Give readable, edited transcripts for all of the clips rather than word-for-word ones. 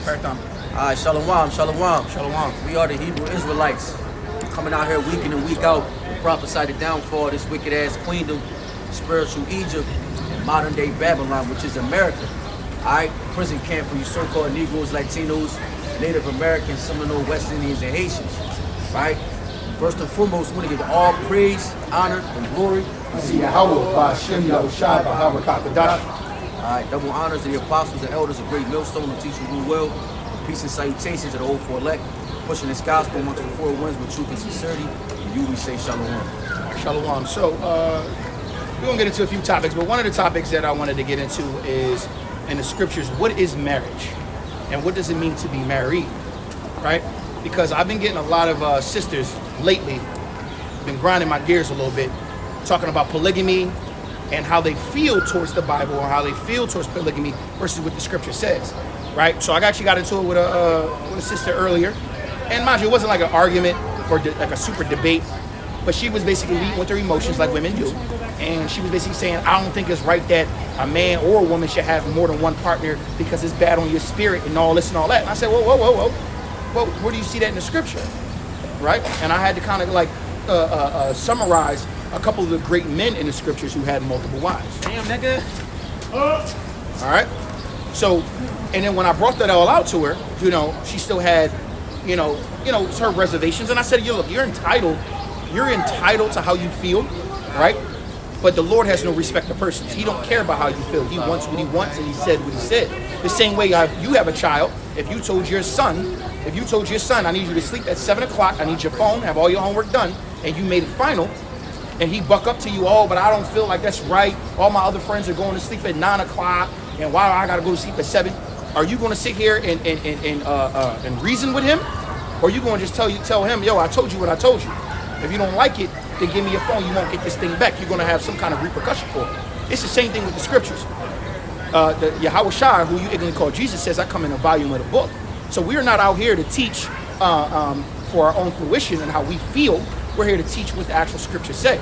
Parathon. All right, Shalom, Shalom. Shalom. We are the Hebrew Israelites. Coming out here week in and week out to prophesy the downfall of this wicked-ass queendom, spiritual Egypt, and modern-day Babylon, which is America. All right, prison camp for you so-called Negroes, Latinos, Native Americans, Seminole, West Indians, and Haitians. Right? First and foremost, we want to give all praise, honor, and glory to Yahweh, Ba'Shem Yahushai, Ba'Hawah Kakadash. All right, double honors to the apostles and elders of Great Millstone who teach you who will. Peace and salutations to the old four elect, pushing this gospel amongst the four winds with truth and sincerity. And you, we say shalom. Shalom. So, we're going to get into a few topics, but one of the topics that I wanted to get into is, in the scriptures, what is marriage? And what does it mean to be married? Right? Because I've been getting a lot of sisters lately, been grinding my gears a little bit, talking about polygamy and how they feel towards the Bible or how they feel towards polygamy versus what the scripture says. Right? So I actually got into it with a sister earlier. And mind you, it wasn't like an argument or like a super debate, but she was basically leading with her emotions like women do. And she was basically saying, I don't think it's right that a man or a woman should have more than one partner because it's bad on your spirit and all this and all that. And I said, whoa. Well, where do you see that in the scripture? Right? And I had to kind of like summarize a couple of the great men in the scriptures who had multiple wives. Damn, nigga. All right? So, and then when I brought that all out to her, you know, she still had, you know, her reservations. And I said, look, you're entitled to how you feel, right? But the Lord has no respect to persons. He don't care about how you feel. He wants what he wants, and he said what he said. The same way you have a child, if you told your son, I need you to sleep at 7 o'clock, I need your phone, have all your homework done, and you made it final, and he buck up to you, but I don't feel like that's right. All my other friends are going to sleep at 9 o'clock, and why I got to go to sleep at 7? Are you going to sit here and reason with him? Or are you going to just tell him, yo, I told you what I told you. If you don't like it, then give me your phone. You won't get this thing back. You're going to have some kind of repercussion for it. It's the same thing with the scriptures. The Yahweh Shai, who you ignorantly call Jesus, says, I come in a volume of the book. So we're not out here to teach for our own fruition and how we feel. We're here to teach what the actual scriptures say.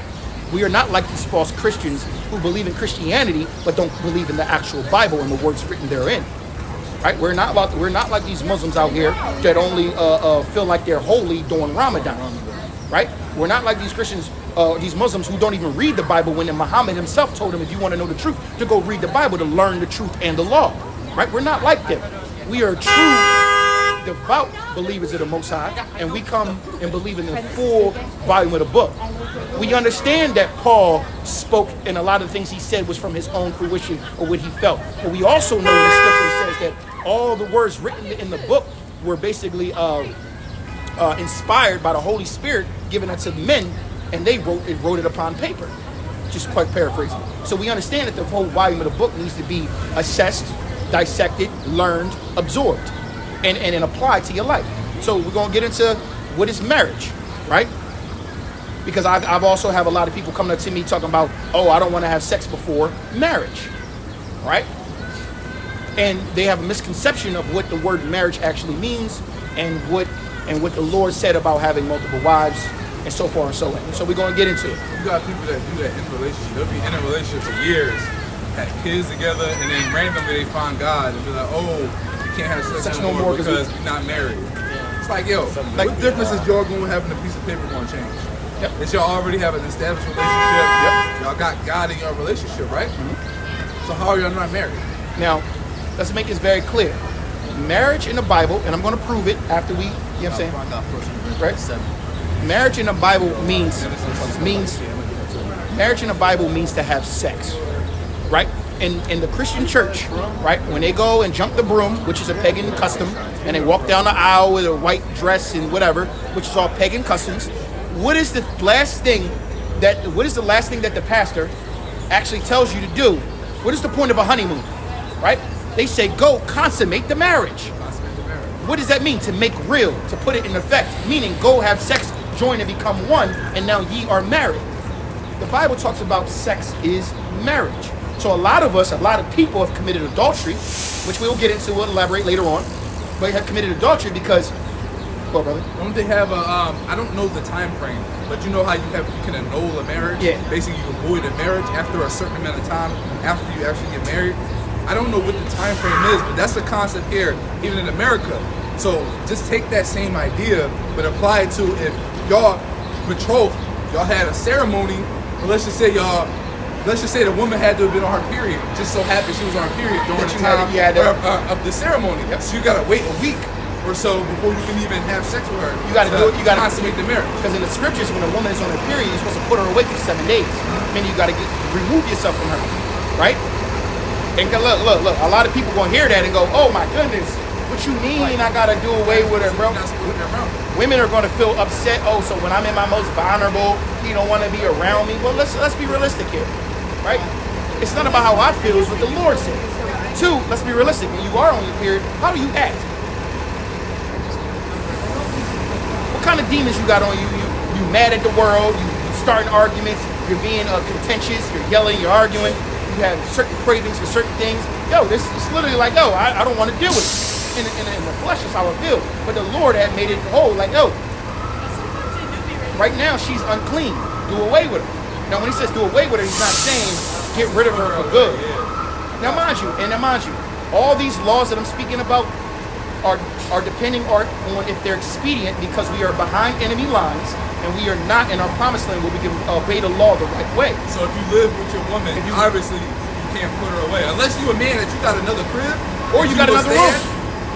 We are not like these false Christians who believe in Christianity but don't believe in the actual Bible and the words written therein. Right? We're not like these Muslims out here that only feel like they're holy during Ramadan. Right? We're not like these Christians, these Muslims who don't even read the Bible when Muhammad himself told them, if you want to know the truth, to go read the Bible to learn the truth and the law. Right? We're not like them. We are true, devout believers of the Most High, and we come and believe in the full volume of the book. We understand that Paul spoke, and a lot of the things he said was from his own fruition or what he felt. But we also know in the scripture says that all the words written in the book were basically inspired by the Holy Spirit given unto men, and they wrote it upon paper. Just quite paraphrasing. So we understand that the whole volume of the book needs to be assessed, dissected, learned, absorbed, and applied to your life. So we're going to get into what is marriage, right? Because I've also have a lot of people coming up to me talking about, I don't want to have sex before marriage, right? And they have a misconception of what the word marriage actually means and what the Lord said about having multiple wives and so forth and so on. So we're going to get into it. You got people that do that in a relationship. They'll be in a relationship for years, have kids together, and then randomly they find God and be like, you can't have sex no more because you're not married. Yeah. It's like, what difference is y'all going having a piece of paper going to change? Yep. It's y'all already have an established relationship. Yep. Y'all got God in your relationship, right? Mm-hmm. So how are y'all not married? Now, let's make this very clear. Marriage in the Bible, and I'm going to prove it after we, you know what I'm saying? Right? Marriage in the Bible means marriage in the Bible means to have sex, right? In the Christian church, right? When they go and jump the broom, which is a pagan custom, and they walk down the aisle with a white dress and whatever, which is all pagan customs. What is the last thing that the pastor actually tells you to do? What is the point of a honeymoon, right? They say, go consummate the marriage. What does that mean? To make real, to put it in effect, meaning go have sex, join and become one, and now ye are married. The Bible talks about sex is marriage. So a lot of people have committed adultery, which we'll get into, we'll elaborate later on, but have committed adultery because, well, brother? Don't they have I don't know the time frame, but you know how you can annul a marriage? Yeah. Basically, you can void a marriage after a certain amount of time after you actually get married. I don't know what the time frame is, but that's the concept here, even in America. So just take that same idea, but apply it to if y'all betrothed, y'all had a ceremony, but let's just say the woman had to have been on her period. Just so happened she was on her period during the time of the ceremony. So you gotta wait a week or so before you can even have sex with her. You gotta do it. You gotta consummate the marriage. Because in the scriptures, when a woman is on her period, you're supposed to put her away for 7 days. Meaning you gotta remove yourself from her, right? And look. A lot of people gonna hear that and go, "Oh my goodness, what you mean? I gotta do away with her, bro?" Women are gonna feel upset. Oh, so when I'm in my most vulnerable, he don't want to be around me. Well, let's be realistic here, right? It's not about how I feel; it's what the Lord says. 2, let's be realistic. When you are on your period, how do you act? What kind of demons you got on you? You mad at the world? You starting arguments? You're being contentious? You're yelling? You're arguing? You have certain cravings for certain things. Yo, it's literally like, yo, I don't want to deal with it. In the flesh is how I feel. But the Lord had made it whole. Like, yo, right now she's unclean. Do away with her. Now, when he says do away with her, he's not saying get rid of her for good. Now, mind you, all these laws that I'm speaking about are depending on if they're expedient, because we are behind enemy lines and we are not in our promised land where we can obey the law the right way. So if you live with your woman, obviously you can't put her away. Unless you a man that you got another crib. Or you got another room.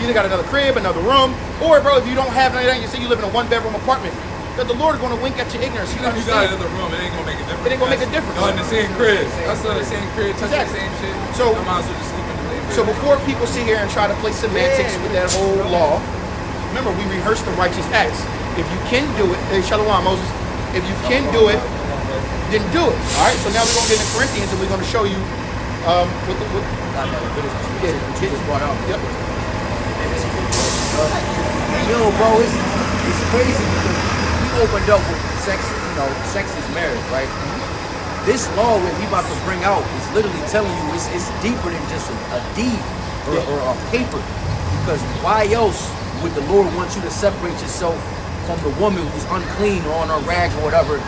You either got another crib, another room. Or, bro, if you don't have anything, you say you live in a 1-bedroom apartment, that the Lord is going to wink at your ignorance. You got another room, it ain't going to make a difference. It ain't going to make a difference. Y'all in the same crib. That's the same crib, touch the same shit. So, I might as well just sleep in the same crib. So before people sit here and try to play semantics with that whole law, remember, we rehearse the righteous acts. If you can do it, hey, Shalom, Moses, if you can do it, then do it. All right, so now we're going to get into Corinthians and we're going to show you Yep. Yo, bro, it's crazy because we opened up with sex, sex is marriage, right? This law that we about to bring out is literally telling you it's deeper than just a deed or a paper. Because why else would the Lord want you to separate yourself from the woman who's unclean or on her rag or whatever,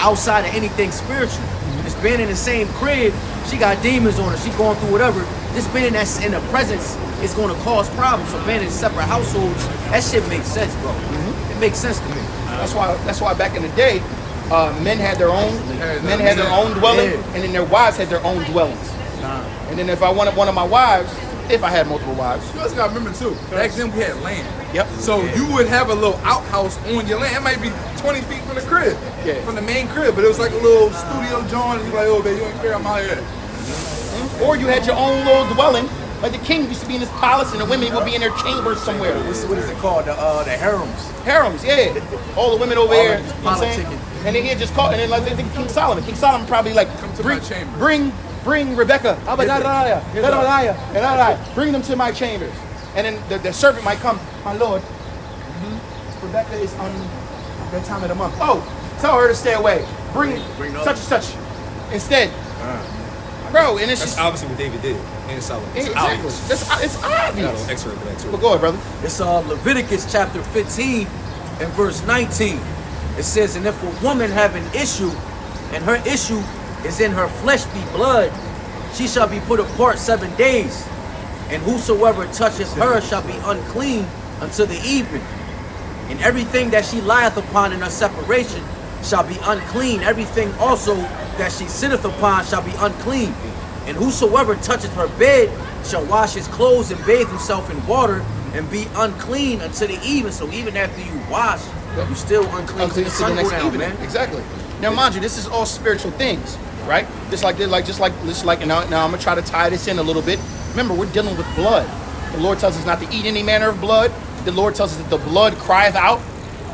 outside of anything spiritual? It's being in the same crib, she got demons on her, she going through whatever. This being in the presence is going to cause problems. So being in separate households, that shit makes sense, bro. It makes sense to me. That's why back in the day, men had their own dwelling, and then their wives had their own dwellings. And then if I wanted one of my wives, if I had multiple wives, you also gotta remember too, back then we had land. Yep. So you would have a little outhouse on your land. It might be 20 feet from the crib, from the main crib, but it was like a little studio joint. And you're like, oh, baby, you ain't care, I'm out here. Or you had your own little dwelling. Like the king used to be in his palace and the women would be in their chambers somewhere. What is it called? The harems. Harems, yeah. All the women over there. You know what I'm saying? Politicking. And then he had just called, and then like they think King Solomon. King Solomon probably like, Come to my chamber. Bring Rebecca, bring them to my chambers. And then the servant might come, my lord, Rebecca is on that time of the month. Oh, tell her to stay away. Bring such and such instead. Bro, and it's That's just obviously what David did in Solomon. It's exactly. obvious. It's I got obvious. an excerpt for that too. But go ahead, brother. It's Leviticus chapter 15 and verse 19. It says, and if a woman have an issue, and her issue is in her flesh be blood, she shall be put apart 7 days. And whosoever toucheth her shall be unclean until the evening. And everything that she lieth upon in her separation shall be unclean. Everything also that she sitteth upon shall be unclean. And whosoever toucheth her bed shall wash his clothes and bathe himself in water and be unclean until the evening. So even after you wash, you still unclean till the sun go down, man. Exactly. Now, mind you, this is all spiritual things, right? Just like, and now I'm gonna try to tie this in a little bit. Remember, we're dealing with blood. The Lord tells us not to eat any manner of blood. The Lord tells us that the blood crieth out.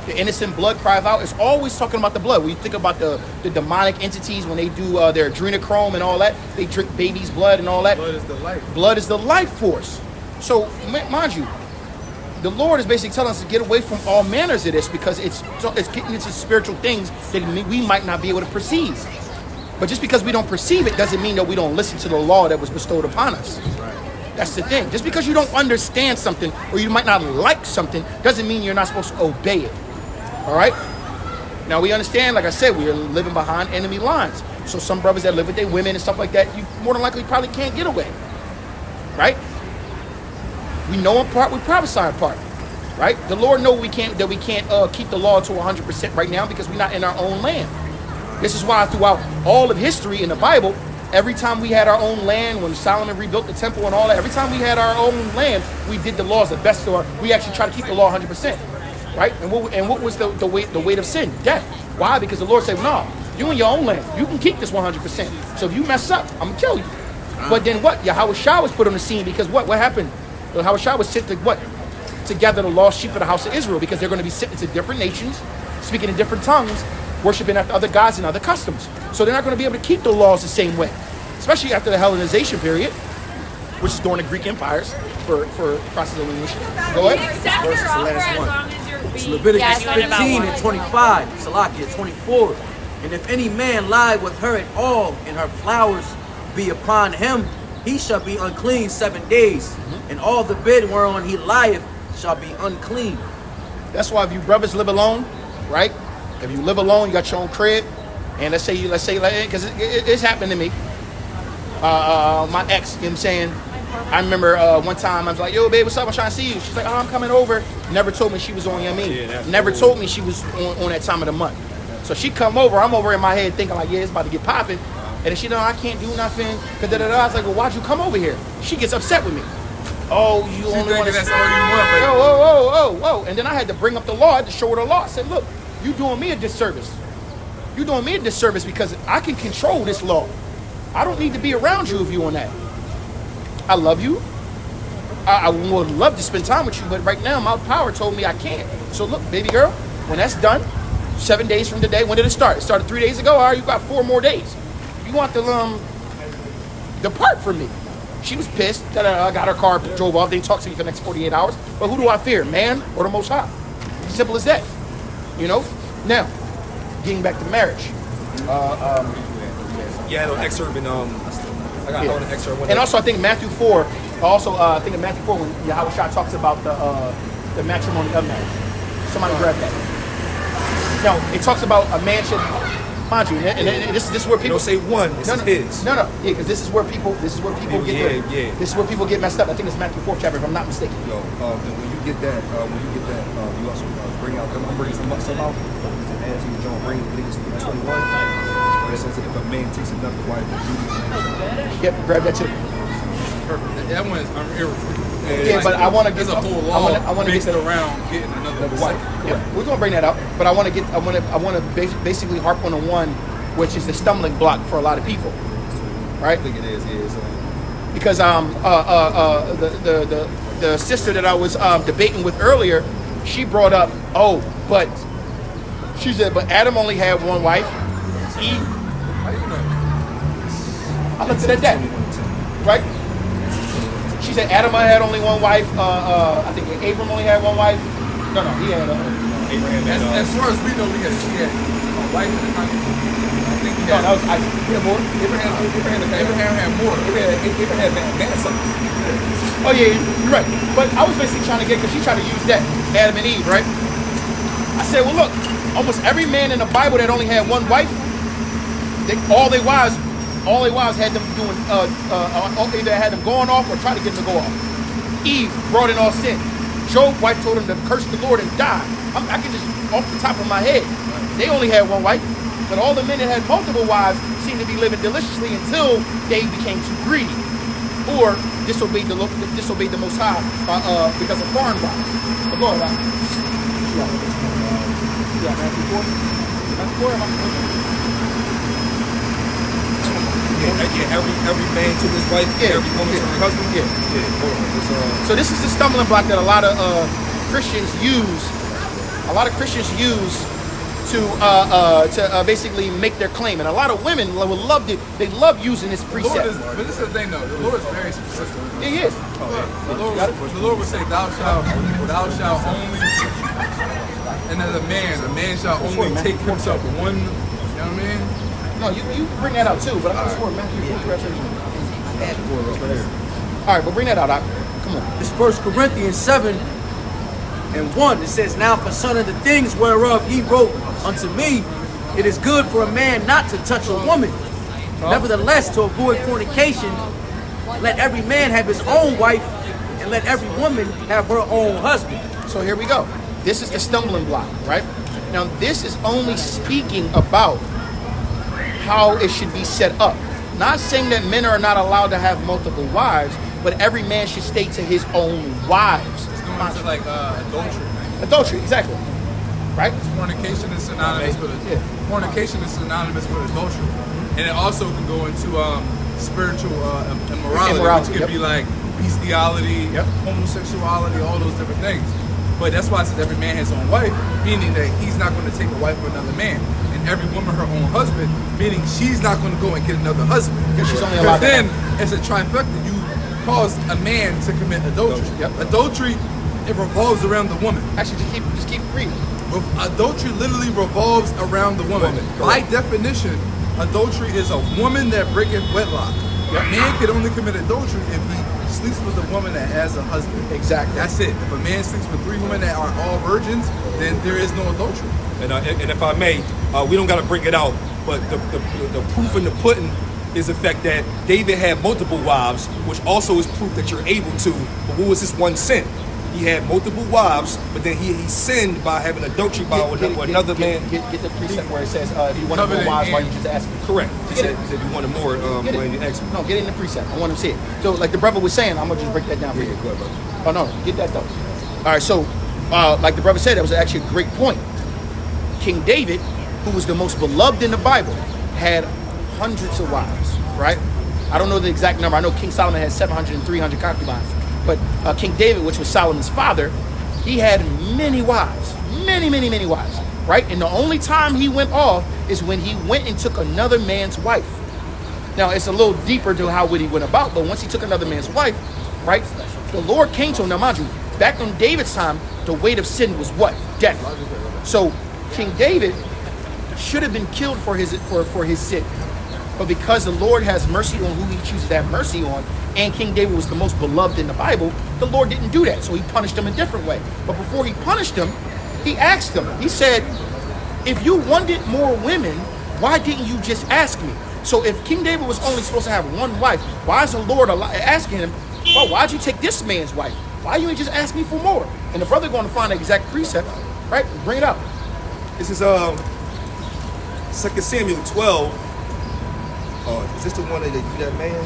The innocent blood crieth out. It's always talking about the blood. When you think about the demonic entities, when they do their adrenochrome and all that, they drink baby's blood and all that. Blood is the life. Blood is the life force. So, mind you, the Lord is basically telling us to get away from all manners of this because it's getting into spiritual things that we might not be able to perceive. But just because we don't perceive it doesn't mean that we don't listen to the law that was bestowed upon us. That's the thing. Just because you don't understand something or you might not like something doesn't mean you're not supposed to obey it. All right? Now, we understand, like I said, we are living behind enemy lines. So some brothers that live with their women and stuff like that, you more than likely probably can't get away. right? We know in part, we prophesy in part, right? The Lord knows we can't keep the law to 100% right now because we're not in our own land. This is why throughout all of history in the Bible, every time we had our own land, when Solomon rebuilt the temple and all that, every time we had our own land, we did the laws the best, or we actually tried to keep the law 100%, right? And what was the weight of sin? Death. Why? Because the Lord said, no, you in your own land, you can keep this 100%. So if you mess up, I'm gonna kill you. But then what? Yahweh Shah was put on the scene because what happened? Yahweh Shah was sent to what? To gather the lost sheep of the house of Israel, because they're going to be sent into different nations, speaking in different tongues, worshiping after other gods and other customs. So they're not going to be able to keep the laws the same way, especially after the Hellenization period, which is during the Greek empires for process of elimination. Go ahead. Accept Verse is your the offer last as one. long as you're It's being Leviticus yeah, 15 and 25, Salakia 24. And if any man lie with her at all, and her flowers be upon him, he shall be unclean 7 days, and all the bed whereon he lieth shall be unclean. That's why if you brothers live alone, right? If you live alone, you got your own crib, and let's say because it's happened to me. My ex, you know what I'm saying? I remember one time I was like, yo, babe, what's up? I'm trying to see you. She's like, oh, I'm coming over. Never told me she was on Yamin. Never told me she was on that time of the month. So she come over. I'm over in my head thinking like, yeah, it's about to get popping. And then she know I can't do nothing. I was like, well, why'd you come over here? She gets upset with me. Oh, you only want to. That's all you want. Whoa. And then I had to bring up the law. I had to show her the law. I said, look, you doing me a disservice. You doing me a disservice because I can control this law. I don't need to be around you if you on that. I love you. I would love to spend time with you, but right now my power told me I can't. So look, baby girl, when that's done, 7 days from today, when did it start? It started 3 days ago. All right, you got 4 more days. You want to depart from me. She was pissed. I got her car, drove off. They talked to me for the next 48 hours. But who do I fear, man or the Most High? Simple as that. You know? Now, getting back to marriage. Yeah, an excerpt in I got an excerpt. And also, I think Matthew 4. I think in Matthew 4 when Yahweh Shah talks about the matrimony of marriage. Somebody grab that. Now, it talks about a man should, mind you, and this is where people don't say one. This is his. No, yeah, because this is where people get This is where people get messed up. I think it's Matthew 4th chapter, if I'm not mistaken. Yo, when you get that, you also bring out. I'm bringing some out. As you don't bring Leviticus 21, where it says that if a man takes another wife, Yep, grab that too. Perfect. That one is irrefutable. Yeah, but I want to get There's a whole law I want to get around getting another wife. Yeah, we're gonna bring that up, but I want to basically harp on the one which is the stumbling block for a lot of people, right? I think it is. Because the sister that I was debating with earlier, she brought up, but she said, but Adam only had one wife. Eve. I looked at that, right? She said Adam had only one wife. I think Abram only had one wife. No, he had. Abraham had. As far as we know, he had a wife and a concubine. I think he had. No, that was Isaac. He had more. Abraham had more. Abraham had grandsons. Oh yeah, you're right. But I was basically trying to get, because she tried to use that Adam and Eve, right? I said, well, look, almost every man in the Bible that only had one wife, all their wives had them doing, either had them going off or tried to get them to go off. Eve brought in all sin. Job's wife told him to curse the Lord and die. I can just, off the top of my head, they only had one wife. But all the men that had multiple wives seemed to be living deliciously until they became too greedy or disobeyed the Most High because of foreign wives. But go ahead. Matthew 4? Matthew 4? Every man to his wife, every woman to her husband. So this is the stumbling block that a lot of Christians use. A lot of Christians use to basically make their claim, and a lot of women would love it. They love using this precept. But this is the thing, though. The Lord is very specific. Yeah, he is. The Lord would say, "Thou shalt only," and as a man shall only take himself one. You know what I mean? No, you bring that out too, but I'm just for Matthew 4. All right, but bring that out. Come on. It's 1 Corinthians 7:1. It says, now concerning the things whereof he wrote unto me, it is good for a man not to touch a woman. Nevertheless, to avoid fornication, let every man have his own wife, and let every woman have her own husband. So here we go. This is the stumbling block, right? Now, this is only speaking about how it should be set up. Not saying that men are not allowed to have multiple wives, but every man should stay to his own wives. It's going to like adultery. Adultery, exactly. Right? Fornication is synonymous with fornication is synonymous with adultery, and it also can go into spiritual immorality, which could be like bestiality, homosexuality, all those different things. But that's why it says every man has his own wife, meaning that he's not going to take a wife for another man, and every woman her own husband, meaning she's not going to go and get another husband. Because she's only allowed. Then it's a trifecta. You cause a man to commit adultery. Adultery, it revolves around the woman. Actually, just keep reading. Adultery literally revolves around the woman. By definition, adultery is a woman that breaketh wedlock. A man can only commit adultery if he sleeps with a woman that has a husband. Exactly. That's it. If a man sleeps with 3 women that are all virgins, then there is no adultery. And if I may, we don't got to bring it out, but the proof in the pudding is the fact that David had multiple wives, which also is proof that you're able to. But what was his one sin? He had multiple wives, but then he sinned by having adultery by another man. Get the precept where it says, if you want more wives, why you just ask me? Correct. He said you wanted more, why you ask me? No, get in the precept. I want to see it. So, like the brother was saying, I'm going to just break that down for you. Go ahead, brother. Oh, no, get that though. All right, so, like the brother said, that was actually a great point. King David, who was the most beloved in the Bible, had hundreds of wives, right? I don't know the exact number. I know King Solomon had 700 and 300 concubines. But King David, which was Solomon's father, he had many wives, many wives, right? And the only time he went off is when he went and took another man's wife. Now, it's a little deeper to how he went about, but once he took another man's wife, right, the Lord came to him. Now, mind you, back in David's time, the weight of sin was what? Death. So King David should have been killed for his sin. But because the Lord has mercy on who he chooses to have mercy on, and King David was the most beloved in the Bible, the Lord didn't do that. So he punished him a different way. But before he punished him, he asked him, he said, if you wanted more women, why didn't you just ask me? So if King David was only supposed to have one wife, why is the Lord asking him, well, why'd you take this man's wife? Why you ain't just ask me for more? And the brother going to find the exact precept, right? Bring it up. This is 2 Samuel 12. Is this the one that you that man?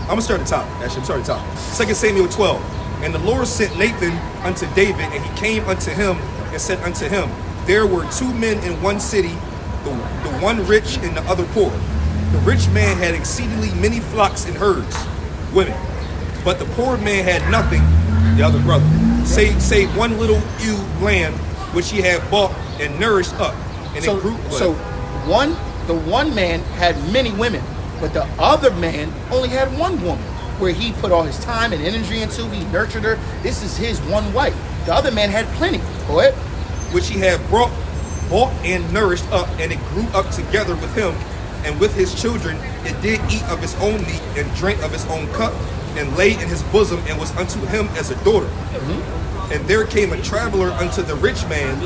I'm gonna start at the top. Actually, I'm starting at the top. 2 Samuel 12. And the Lord sent Nathan unto David, and he came unto him and said unto him, there were 2 men in one city, the one rich and the other poor. The rich man had exceedingly many flocks and herds, women, but the poor man had nothing, the other brother, save one little ewe lamb, which he had bought and nourished up. And So the one man had many women, but the other man only had one woman, where he put all his time and energy into. He nurtured her. This is his one wife. The other man had plenty. Go ahead. Which he had bought and nourished up, and it grew up together with him, and with his children. It did eat of his own meat and drank of his own cup, and lay in his bosom, and was unto him as a daughter. Mm-hmm. And there came a traveler unto the rich man,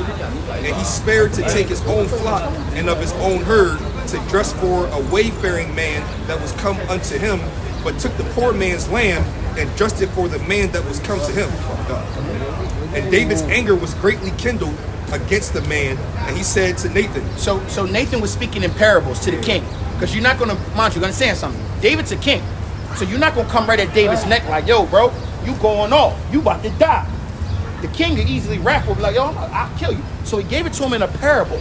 and he spared to take his own flock and of his own herd, to dress for a wayfaring man that was come unto him, but took the poor man's lamb and dressed it for the man that was come to him. And David's anger was greatly kindled against the man, and he said to Nathan. So Nathan was speaking in parables to the king, because you're not going to, mind you, understand something. David's a king, so you're not going to come right at David's neck like, yo, bro, you going off, you about to die. The king could easily rap or be like, yo, I'll kill you. So he gave it to him in a parable,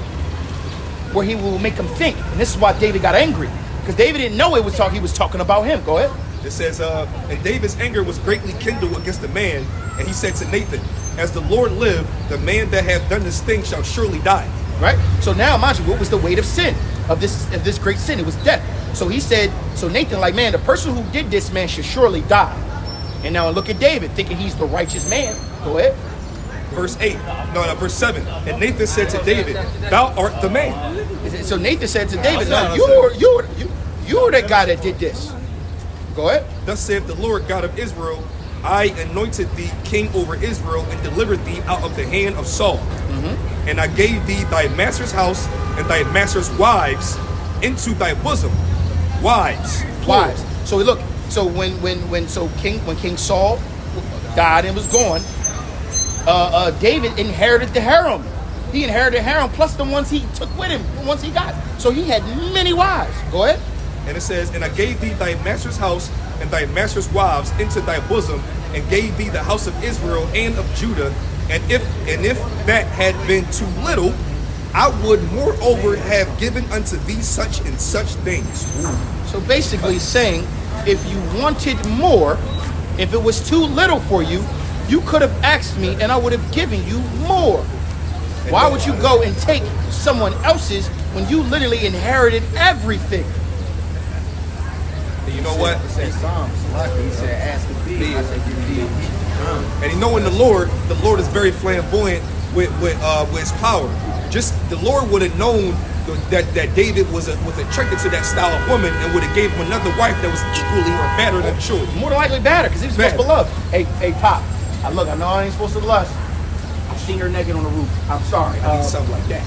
where he will make him think. And this is why David got angry, because David didn't know he was talking about him. Go ahead. It says, and David's anger was greatly kindled against the man, and he said to Nathan, as the Lord lived, the man that hath done this thing shall surely die. Right? So now, mind you, what was the weight of sin, of this great sin? It was death. So he said, so Nathan, like, man, the person who did this, man, should surely die. And now look at David, thinking he's the righteous man. Go ahead. Verse 7. And Nathan said to David, thou art the man. So Nathan said to David, no, you're the guy that did this. Go ahead. Thus saith the Lord God of Israel, I anointed thee king over Israel, and delivered thee out of the hand of Saul. Mm-hmm. And I gave thee thy master's house and thy master's wives into thy bosom wives. Wives. So look. So when King Saul died and was gone, David inherited the harem. He inherited the harem plus the ones he took with him, the ones he got. So he had many wives. Go ahead. And it says, and I gave thee thy master's house and thy master's wives into thy bosom, and gave thee the house of Israel and of Judah. And if that had been too little, I would moreover have given unto thee such and such things. So basically saying, if you wanted more, if it was too little for you, you could have asked me and I would have given you more. Why would you go and take someone else's when you literally inherited everything? And you know what? He said Psalms. He said, ask of thee. I said, give thee. And you know, in the Lord is very flamboyant with his power. Just the Lord would have known that David was attracted to that style of woman and would have gave him another wife that was equally or better than sure. More than likely better, because he was most beloved. Hey, Pop. I know I ain't supposed to lust. I seen her naked on the roof. I'm sorry. I need something like that.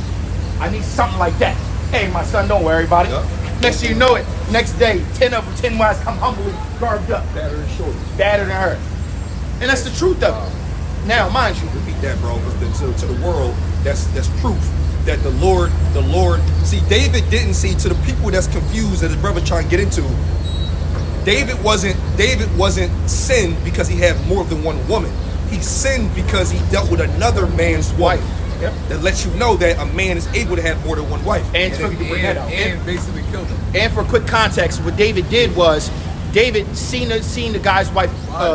I need something like that. Hey, my son, don't worry about it. Yep. Next thing you know it, next day, 10 wives come humbly, garbed up. Better than short. Better than her. And that's the truth of it. Now, mind you, Repeat that, bro, because to the world, that's proof that the Lord, see, David didn't see, to the people that's confused that his brother trying to get into, David wasn't sinned because he had more than one woman. He sinned because he dealt with another man's wife. Yep. That lets you know that a man is able to have more than one wife. And basically killed him. And for quick context, what David did was, David seen the guy's wife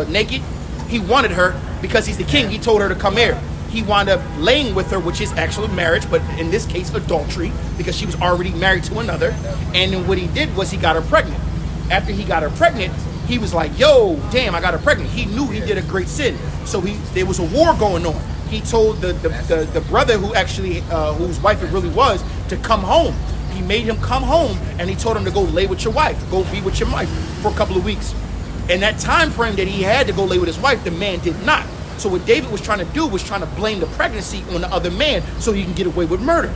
naked. He wanted her because he's the king. He told her to come here. He wound up laying with her, which is actually marriage, but in this case, adultery, because she was already married to another. And then what he did was he got her pregnant. After he got her pregnant, he was like, yo, damn, I got her pregnant. He knew he did a great sin. So there was a war going on. He told the brother who actually, whose wife it really was, to come home. He made him come home, and he told him to go lay with your wife, go be with your wife for a couple of weeks. And that time frame that he had to go lay with his wife, the man did not. So what David was trying to do was trying to blame the pregnancy on the other man so he can get away with murder.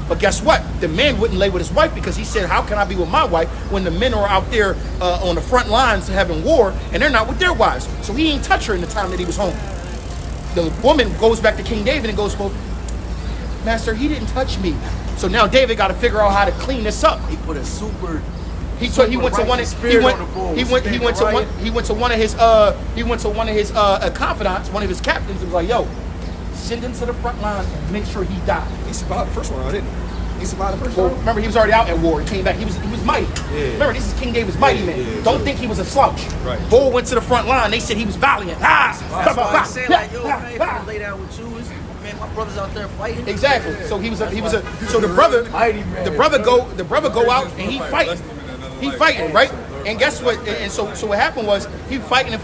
But guess what? The man wouldn't lay with his wife because he said, how can I be with my wife when the men are out there on the front lines having war and they're not with their wives? So he ain't touch her in the time that he was home. The woman goes back to King David and goes, well, Master, he didn't touch me. So now David got to figure out how to clean this up. He put a super. He went to one of his confidants, one of his captains, and was like, "Yo, send him to the front line and make sure he died." He survived the first one, didn't he? He survived the first Well, one. remember, he was already out at war. He came back. He was mighty. Yeah. Remember, this is King David's mighty man. yeah, Don't true. think he was a slouch. Right. Bull went to the front line. They said he was valiant. That's why I said, like, yo, man, if I lay down with you, man, my brother's out there fighting. Exactly. So so the brother go out and he fighting. He fighting, right? And guess what? And so what happened was he fighting,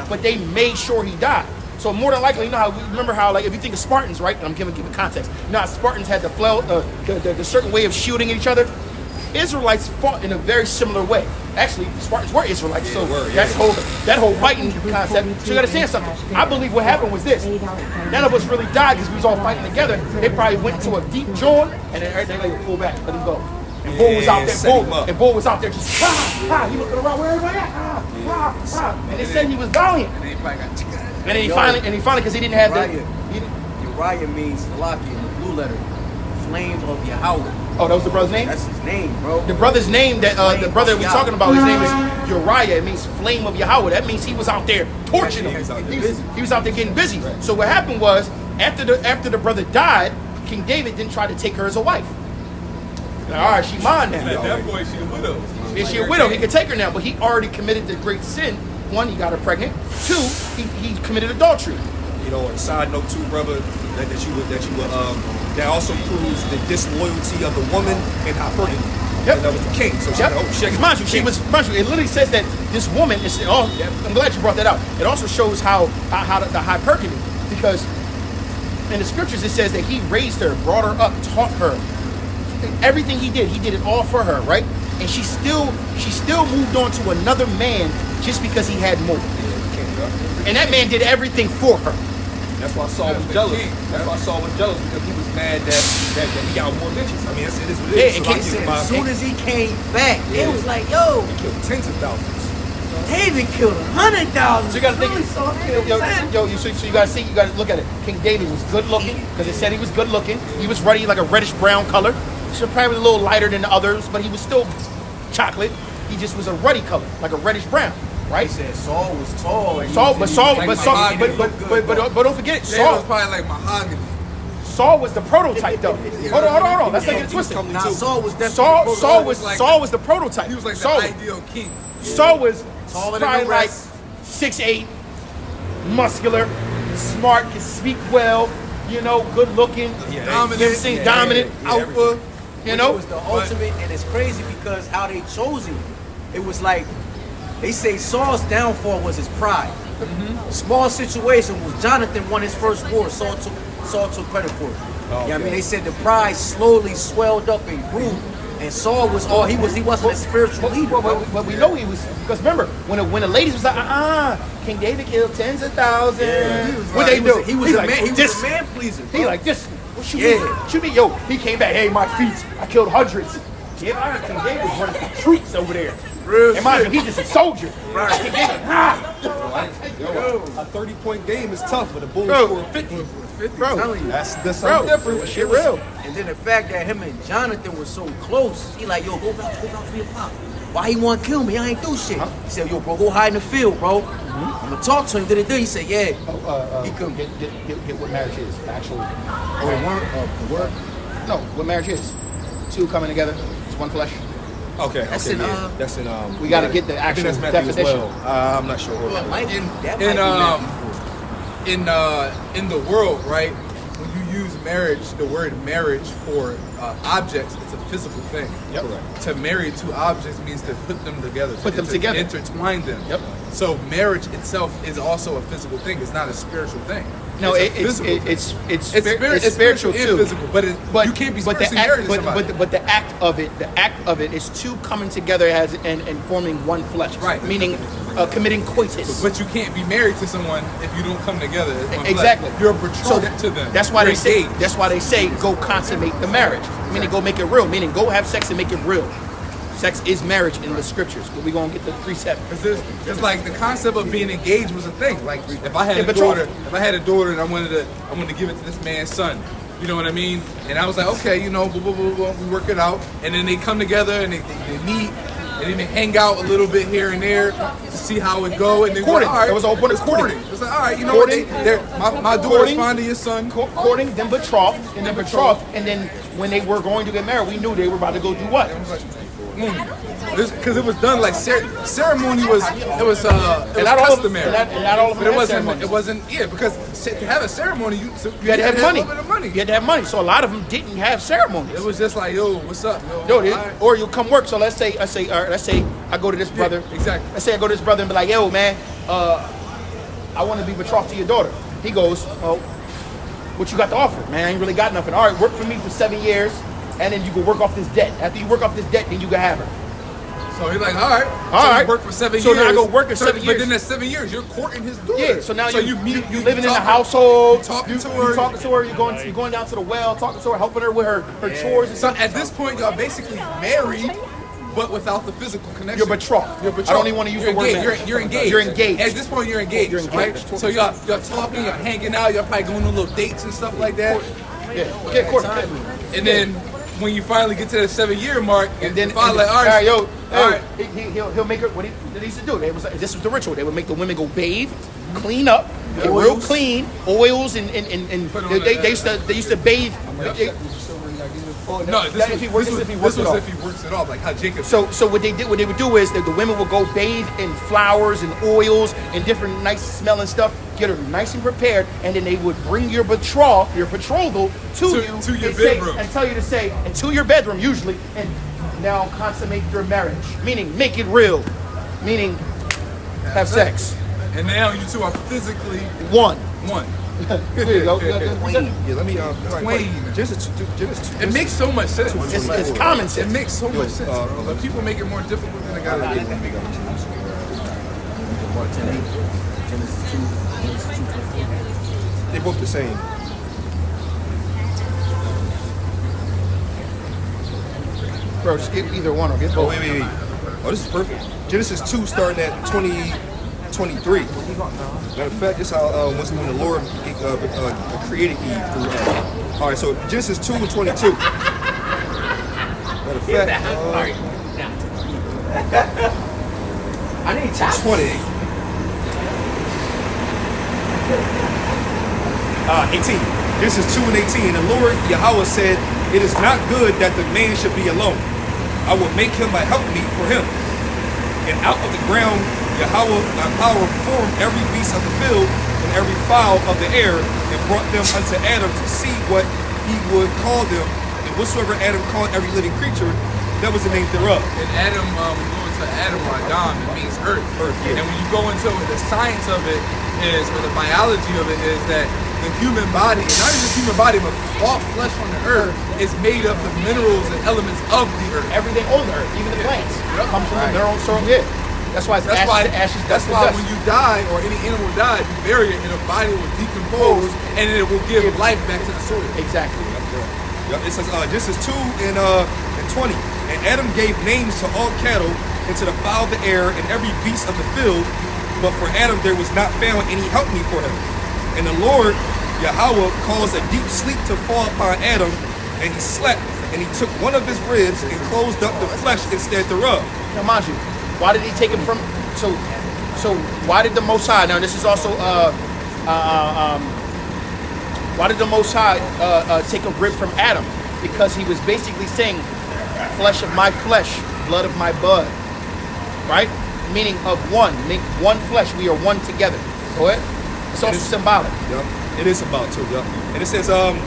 but they made sure he died. So more than likely, you know how, remember how, like, if you think of Spartans, right? And I'm giving context. You know how Spartans had the certain way of shooting at each other? Israelites fought in a very similar way. Actually, Spartans were Israelites, so that whole fighting concept. So you got to understand something. I believe what happened was this: none of us really died because we was all fighting together. They probably went into a deep joint, and then everything like pull back, let him go. And Bull was out there. Bull was out there just he looking around where everybody at. And they said he was valiant. And then he finally, because he didn't have Uriah means Salaki in the blue letter, flame of Yahweh. Oh, that was the brother's name? That's his name, bro. The brother's name that the brother we're talking about, his name is Uriah. It means flame of Yahweh. That means he was out there torching them. He was out there getting busy. So what happened was, after the brother died, King David didn't try to take her as a wife. All right, she mine now. At that point, she a widow. Is she a widow? He could take her now, but he already committed the great sin. One, he got her pregnant. Two, he committed adultery. You know, a side note too, brother, that also proves the disloyalty of the woman and hypergamy. Yep. And that was the king. So Mind you, it literally says that this woman is. Oh, I'm glad you brought that out. It also shows how the hypergamy, because in the scriptures it says that he raised her, brought her up, taught her. Everything he did it all for her, right? And she still moved on to another man just because he had more. And that man did everything for her. That's why Saul was jealous. That's why Saul was jealous, because he was mad that he got more bitches. I mean, it is what it Yeah, is. and So I King give said, him my As soon as he came back, it was like, yo, killed tens of thousands. David killed 100,000. So you gotta think, Really saw him yo, 10. so you gotta see, you gotta look at it. King David was good looking because it said he was good looking. He was ruddy, like a reddish brown color. So probably a little lighter than the others, but he was still chocolate. He just was a ruddy color, like a reddish brown, right? He said Saul was tall. and he Saul, was- but Saul, like but Saul, mahogany. but don't forget, David was Saul. probably like mahogany. Saul was the prototype, though. Hold on. Let's not get it twisted. Nah, Saul was definitely Saul was the prototype. He was like Saul, the ideal king. Saul was Taller than probably the like rest. 6'8", muscular, smart, can speak well, you know, good looking, Dominant. dominant, alpha, you It know. was the ultimate, and it's crazy because how they chose him. It was like they say Saul's downfall was his pride. Small situation was Jonathan won his first war. Saul took credit for it. I mean, they said the pride slowly swelled up and grew, and Saul was all he wasn't a spiritual leader. But we know he was, because remember when the ladies was like, King David killed tens of thousands. What they do? He was a like, man. He was this- a man pleaser. He bro. like this. What shoot Yeah. me? Shoot me, yo. He came back. Hey, my feet. I killed hundreds. Yeah, I King David was running some troops over there. Real And mind shit. you, he just a soldier. Right. King David, A 30-point game is tough, but a bull Bro. scoring 50. bro, telling you. That's bro, something different. shit real. And then the fact that him and Jonathan were so close, he like, yo, go back for your pop. Why he want to kill me? I ain't do shit. He said, yo, bro, go hide in the field, bro. I'm gonna talk to him. Did it do? He said, yeah. He couldn't. Get what marriage is. Actually, The word. no, what marriage is. Two coming together. It's one flesh. Okay, That's okay, in, yeah. That's in We gotta get the I think actual that's Matthew definition. as well. I'm not sure. Well, might be, that In might be in the world, right? When you use marriage, the word marriage for objects, it's a physical thing. Yep. Correct. To marry two objects means to put them together. Put them together. Intertwine them. Yep. So marriage itself is also a physical thing. It's not a spiritual thing. No, a it's physical thing. it's It's spiritual and too. physical, but you can't be but the spiritually act, married to but, somebody. but the act of it is two coming together as and forming one flesh. Right. Meaning committing coitus. But you can't be married to someone if you don't come together as one flesh. Exactly. You're betrothed So to them. That's why You're they say. engaged. That's why they say go consummate the marriage. Meaning go make it real. Meaning go have sex and make it real. Sex is marriage in the scriptures. But we're gonna get the precept. Because it's like the concept of being engaged was a thing. Like if I had Yeah, a betrothed. daughter, and I wanted to give it to this man's son. You know what I mean? And I was like, okay, you know, blah, blah, blah, blah, we work it out. And then they come together and they meet, and then they hang out a little bit here and there to see how it go. And then Courting. all right, There was a whole point of it's courting. It's like, all right, you know what? Courting. My daughter's Courting. fond of your son. Courting, then betrothed, and then betrothed, and then when they were going to get married, we knew they were about to go do what? It was like, because it was done like ceremony was not all of- customary. and not all of them but had ceremonies. it wasn't because to have a ceremony you You had to have money. a little bit of money. You had to have money. So a lot of them didn't have ceremonies. It was just like, yo, what's up, Yo, all right. or you come work. So let's say I go to this brother. exactly. Let's say I go to this brother and be like, yo, man, I want to be betrothed to your daughter. He goes, oh, what you got to offer? Man, I ain't really got nothing. All right, work for me for 7 years, and then you can work off this debt. After you work off this debt, then you can have her. So he's like, all right, All so right. you work for 7 So years. now I go work for 7 But years. then at 7 years, you're courting his daughter. Yeah, so now you meet, you living in the talking- household, you talking you to her. talking to her, you're going down to the well, talking to her, helping her with her chores and So stuff. at this point, y'all basically married, but without the physical connection. You're betrothed. You're betrothed. I don't even want to use You're the word engaged. marriage. You're engaged. You're engaged. At this point, you're engaged. You're engaged. Right? So y'all talking, you're hanging out, y'all probably going on little dates and stuff like that. Yeah, okay, court. And then when you finally get to the 7-year mark, And then, finally, and then- all right, yo, all right. he'll make her. What he used to do? This was the ritual. They would make the women go bathe, clean up, get real Oils. clean, oils and Put on they used to bathe. No, That if he works it this off. was if he works it off, like how Jacob. So what they would do is that the women would go bathe in flowers and oils and different nice smelling stuff, get her nice and prepared, and then they would bring your betrothal to you To your and say- bedroom. and tell you to say, and to your bedroom usually, and now consummate your marriage, meaning make it real, meaning have sex. And now you two are physically One. one. There you go. Yeah, let me. Twain. Just It makes so much sense. It's common It sense. makes so much sense. But people make it more difficult than it gotta be. Mark 10:8, Genesis 2, Genesis 2:24. They're both the same. Bro, just get either one or get Oh, both. wait. Oh, this is perfect. Genesis 2 starting at 23. Matter of fact, this is how when the Lord created Eve through Adam. All right, so Genesis 2 and 22. Matter of fact, I need time. 20. 18. This is 2 and 18. And the Lord Yahweh said, "It is not good that the man should be alone. I will make him a helpmeet for him." And out of the ground Yahweh formed every beast of the field and every fowl of the air, and brought them unto Adam to see what he would call them. And whatsoever Adam called every living creature, that was the name thereof. And Adam, when you go into Adam or Adam, it means earth. Yeah. And when you go into it, the science of it is, or the biology of it is that the human body, and not just human body, but all flesh on the earth is made up of minerals and elements of the earth. Everything on the earth, even the plants, comes from the mineral soil. Yeah. That's why it's ashes, That's dust, why and when dust. you die or any animal dies, you bury it and the body will decompose and it will give life back to the soil. Exactly. Yep, it says this is 2 and 20. And Adam gave names to all cattle and to the fowl of the air and every beast of the field, but for Adam there was not found any helpmeet for him. And the Lord Yahweh caused a deep sleep to fall upon Adam, and he slept, and he took one of his ribs and closed up the flesh instead thereof. Now, mind you, why did he take him from? So why did the Most High? Now, this is also why did the Most High take a rib from Adam? Because he was basically saying, flesh of my flesh, blood of my blood, right? Meaning of one, make one flesh. We are one together. Go ahead. It's also symbolic. Yep. It is about to. Yep. And it says and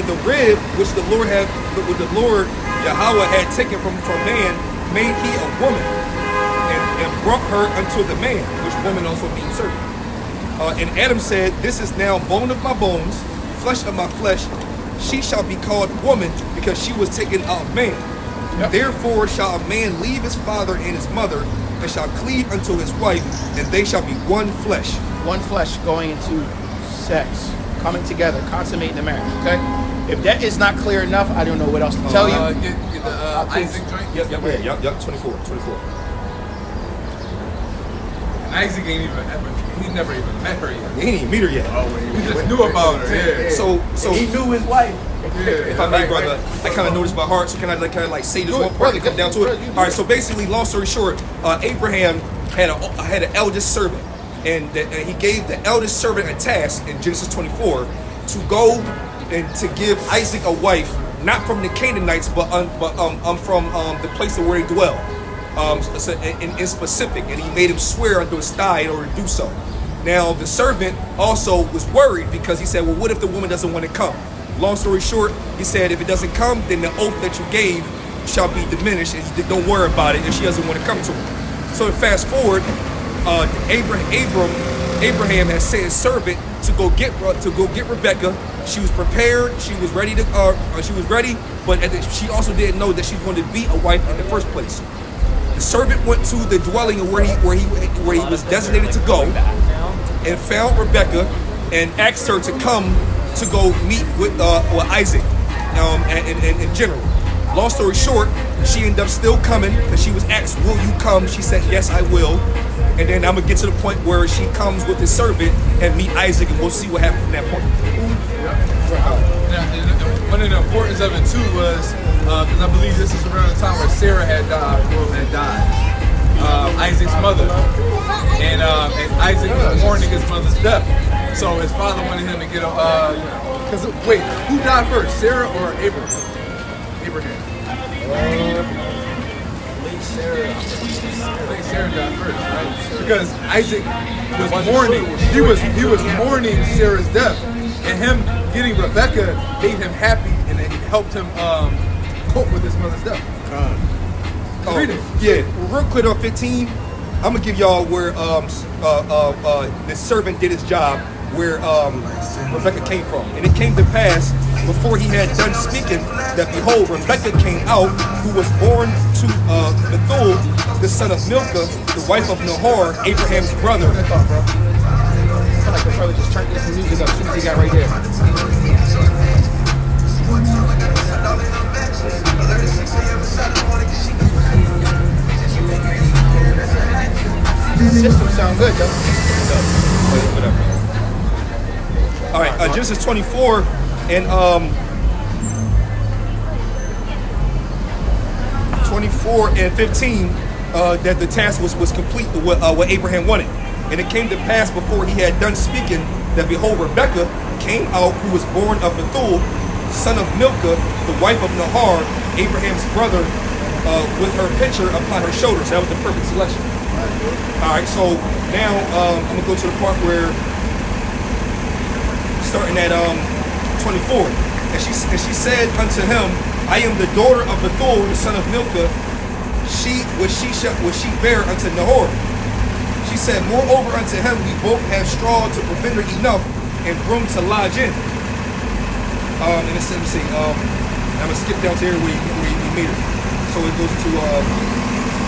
the rib which the Lord Yahweh had taken from man, made he a woman, and brought her unto the man, which woman also means servant. And Adam said, "This is now bone of my bones, flesh of my flesh. She shall be called woman, because she was taken out of man. Yep. Therefore shall a man leave his father and his mother, and shall cleave unto his wife, and they shall be one flesh." One flesh going into sex, coming together, consummating the marriage. Okay. If that is not clear enough, I don't know what else to tell you. Get the Isaac joint. Yep, 24. And Isaac ain't even ever, he never even met her yet. He ain't even meet her yet. He just knew about her. Yeah. So He knew his wife. if I may, brother, I kind of know this by heart, so can I say this one part and come down to it? All right, so basically, long story short, Abraham had an eldest servant, and he gave the eldest servant a task in Genesis 24 to go and to give Isaac a wife, not from the Canaanites, but from the place where they dwell, in specific, and he made him swear unto his thigh in order to do so. Now, the servant also was worried because he said, well, what if the woman doesn't want to come? Long story short, he said, if it doesn't come, then the oath that you gave shall be diminished, and don't worry about it if she doesn't want to come to him. So fast forward, Abraham has sent his servant to go get Rebecca. She was prepared. She was ready but she also didn't know that she was going to be a wife in the first place. The servant went to the dwelling where he was designated to go, and found Rebecca, and asked her to come to go meet with Isaac, in general. Long story short, she ended up still coming because she was asked, "Will you come?" She said, "Yes, I will." And then I'm gonna get to the point where she comes with his servant and meet Isaac, and we'll see what happens from that point. And one of the importance of it too was because I believe this is around the time where Sarah had died, Isaac's mother, and Isaac was mourning his mother's death. So his father wanted him to get because wait, who died first, Sarah or Abraham? Abraham. I think Sarah died first, right? Because Isaac was mourning. He was mourning Sarah's death, and him getting Rebecca made him happy, and it helped him cope with his mother's death. Read it. Yeah, real quick on 15, I'm gonna give y'all where the servant did his job, where Rebecca came from. And it came to pass, before he had done speaking, that behold, Rebecca came out, who was born to Bethuel, the son of Milcah, the wife of Nahor, Abraham's brother. I feel like the brother just turned this music up as soon as he got right there. sound good, though. Whatever. All right, Genesis 24 and 24 and 15, that the task was complete what Abraham wanted. And it came to pass before he had done speaking that behold, Rebekah came out, who was born of Bethuel, son of Milcah, the wife of Nahor, Abraham's brother, with her pitcher upon her shoulders. That was the perfect selection. All right, so now I'm gonna go to the part where, starting at 24, and she said unto him, I am the daughter of Bethuel, the son of Milcah. She bear unto Nahor. She said, moreover unto him we both have straw to provender enough and room to lodge in. And it said, let me see, I'm gonna skip down to here where you meet her. So it goes to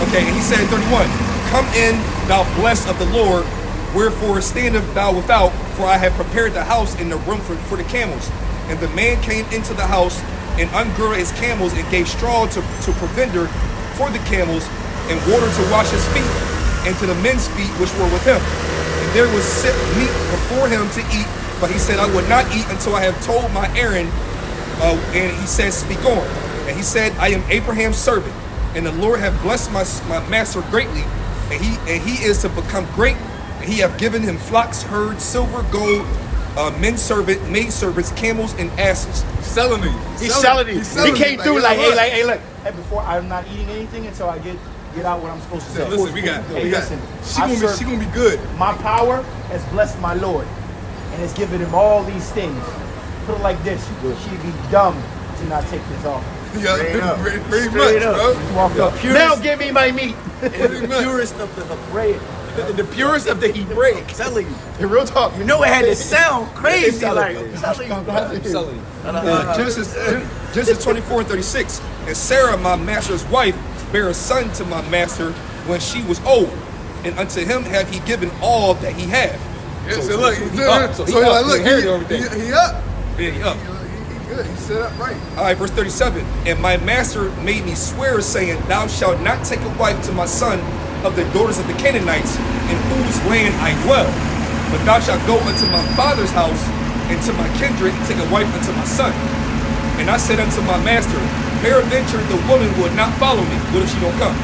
okay, and he said 31, come in, thou blessed of the Lord, wherefore standeth thou without, for I have prepared the house and the room for the camels. And the man came into the house and ungirded his camels and gave straw to provender for the camels and water to wash his feet and to the men's feet which were with him. And there was set meat before him to eat, but he said, I would not eat until I have told my errand. And he said, speak on. And he said, I am Abraham's servant, and the Lord hath blessed my master greatly, and he is to become great. And he hath given him flocks, herds, silver, gold, men servant, maid servants, camels, and asses. Selling me. He's selling you. He came through like, hey, look. Hey, before I'm not eating anything until I get out what I'm supposed to say. Listen, we got. She gonna be good. My power has blessed my Lord, and has given him all these things. Put it like this: she'd be dumb to not take this off. Yeah, pretty much, bro. Walk up. Now give me my meat. The purest of the bread. The purest of the Hebrew. I'm telling you. The real talk. You know it had to sound crazy. Like, Genesis 24 and 36. And Sarah, my master's wife, bare a son to my master when she was old, and unto him have he given all that he had. Yeah, So look, he he up. up. Yeah, he up. He good. He set up right. All right, verse 37. And my master made me swear, saying, thou shalt not take a wife to my son of the daughters of the Canaanites, in whose land I dwell. But thou shalt go unto my father's house, and to my kindred, and take a wife unto my son. And I said unto my master, peradventure the woman would not follow me. What if she don't come?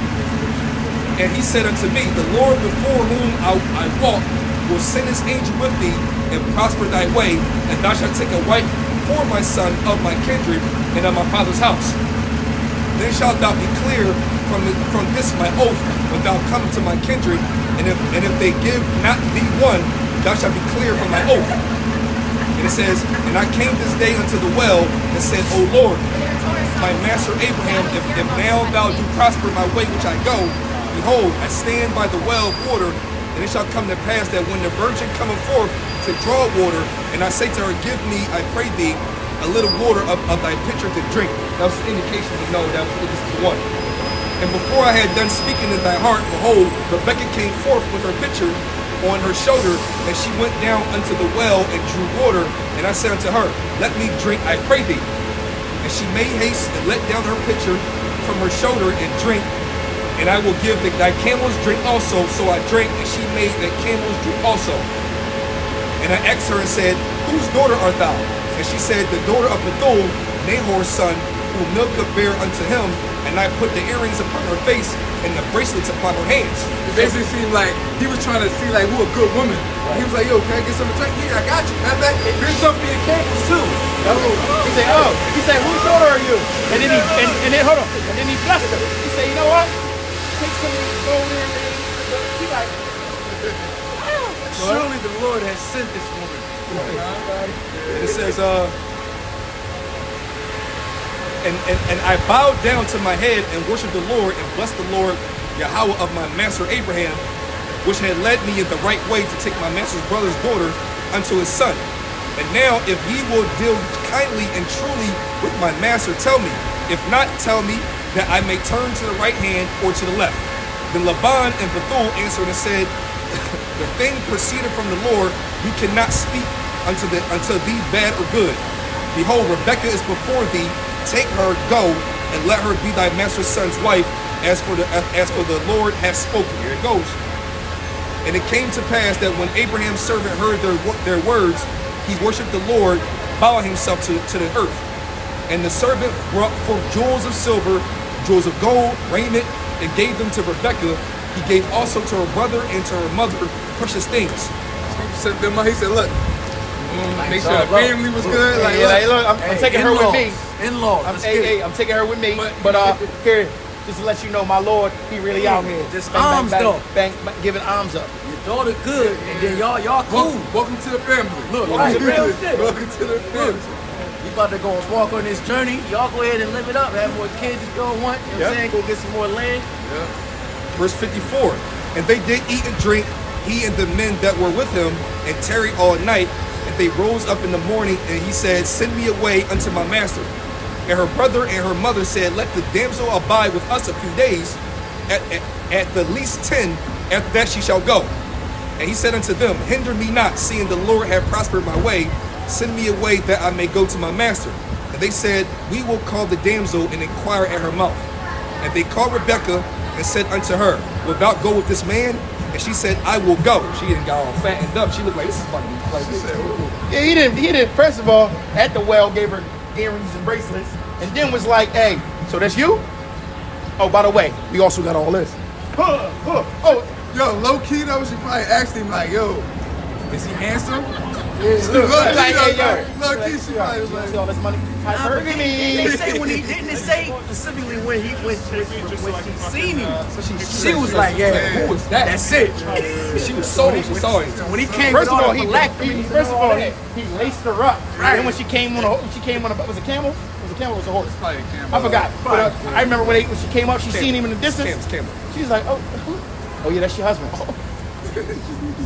And he said unto me, the Lord before whom I walk will send his angel with thee, and prosper thy way, and thou shalt take a wife for my son of my kindred, and of my father's house. Then shalt thou be clear from this my oath, when thou come to my kindred, and if they give not thee one, thou shalt be clear from my oath. And it says, and I came this day unto the well, and said, O Lord, my master Abraham, if now thou do prosper my way which I go, behold, I stand by the well of water, and it shall come to pass that when the virgin cometh forth to draw water, and I say to her, give me, I pray thee, a little water of thy pitcher to drink. That was an indication to know that this is the one. And before I had done speaking in thy heart, behold, Rebekah came forth with her pitcher on her shoulder, and she went down unto the well and drew water. And I said unto her, let me drink, I pray thee. And she made haste and let down her pitcher from her shoulder and drink. And I will give thy camels drink also. So I drank, and she made the camels drink also. And I asked her and said, whose daughter art thou? And she said, the daughter of Bethuel, Nahor's son, whom Milcah bare unto him. And I put the earrings upon her face and the bracelets upon her hands. It basically seemed like he was trying to see like who a good woman. He was like, yo, can I get some to drink? Yeah, I got you. Matter of fact, here's something for your camels too. He said, whose daughter are you? And then hold on. And then he blessed her. He said, you know what? Take some of these gold in. He like, surely the Lord has sent this woman. It says, and I bowed down to my head and worshiped the Lord and blessed the Lord Yahweh of my master Abraham, which had led me in the right way to take my master's brother's daughter unto his son. And now, if ye will deal kindly and truly with my master, tell me. If not, tell me, that I may turn to the right hand or to the left. Then Laban and Bethuel answered and said, the thing proceeded from the Lord, we cannot speak unto thee bad or good. Behold, Rebekah is before thee. Take her, go, and let her be thy master's son's wife, as for the Lord hath spoken. Here it goes. And it came to pass that when Abraham's servant heard their words, he worshipped the Lord, bowing himself to the earth. And the servant brought forth jewels of silver, jewels of gold, raiment, and gave them to Rebekah. He gave also to her brother and to her mother precious things. He said, look, make sure the family was good. Like, look, I'm taking her with me. In-laws. I'm taking her with me. But here, just to let you know, my Lord, he really out here. Just bang, arms though. Giving arms up. Your daughter good, and then y'all cool. Welcome to the family. Look, welcome real shit. Welcome to the family. You about to go embark on this journey. Y'all go ahead and live it up. Have more kids if y'all want. You know what I'm saying? Go get some more land. Yeah. Verse 54. And they did eat and drink, he and the men that were with him, and tarried all night. And they rose up in the morning, and he said, send me away unto my master. And her brother and her mother said, let the damsel abide with us a few days, at the least 10, after that she shall go. And he said unto them, hinder me not, seeing the Lord hath prospered my way. Send me away that I may go to my master. And they said, we will call the damsel and inquire at her mouth. And they called Rebekah and said unto her, wilt thou go with this man? And she said, I will go. She didn't got all fattened up. She looked like this is about to be like this. Yeah, he didn't. First of all, at the well, gave her earrings and bracelets, and then was like, hey, so that's you? Oh, by the way, we also got all this. Oh, yo, low key though, she probably asked him like, yo, is he handsome? Yeah, low key, she probably was like, see all this money? Didn't they say didn't it say specifically when she seen him? She was like, yeah, Who was that? that's it. She was sold. She saw it. When he came First with of all all, the phylactery, he laced her up. Right. Then when she came on a, was it a camel? Was it a camel or was it a horse? probably a camel. I forgot. But I remember when she came up, she seen him in the distance. Camel. She's like, oh yeah, that's your husband.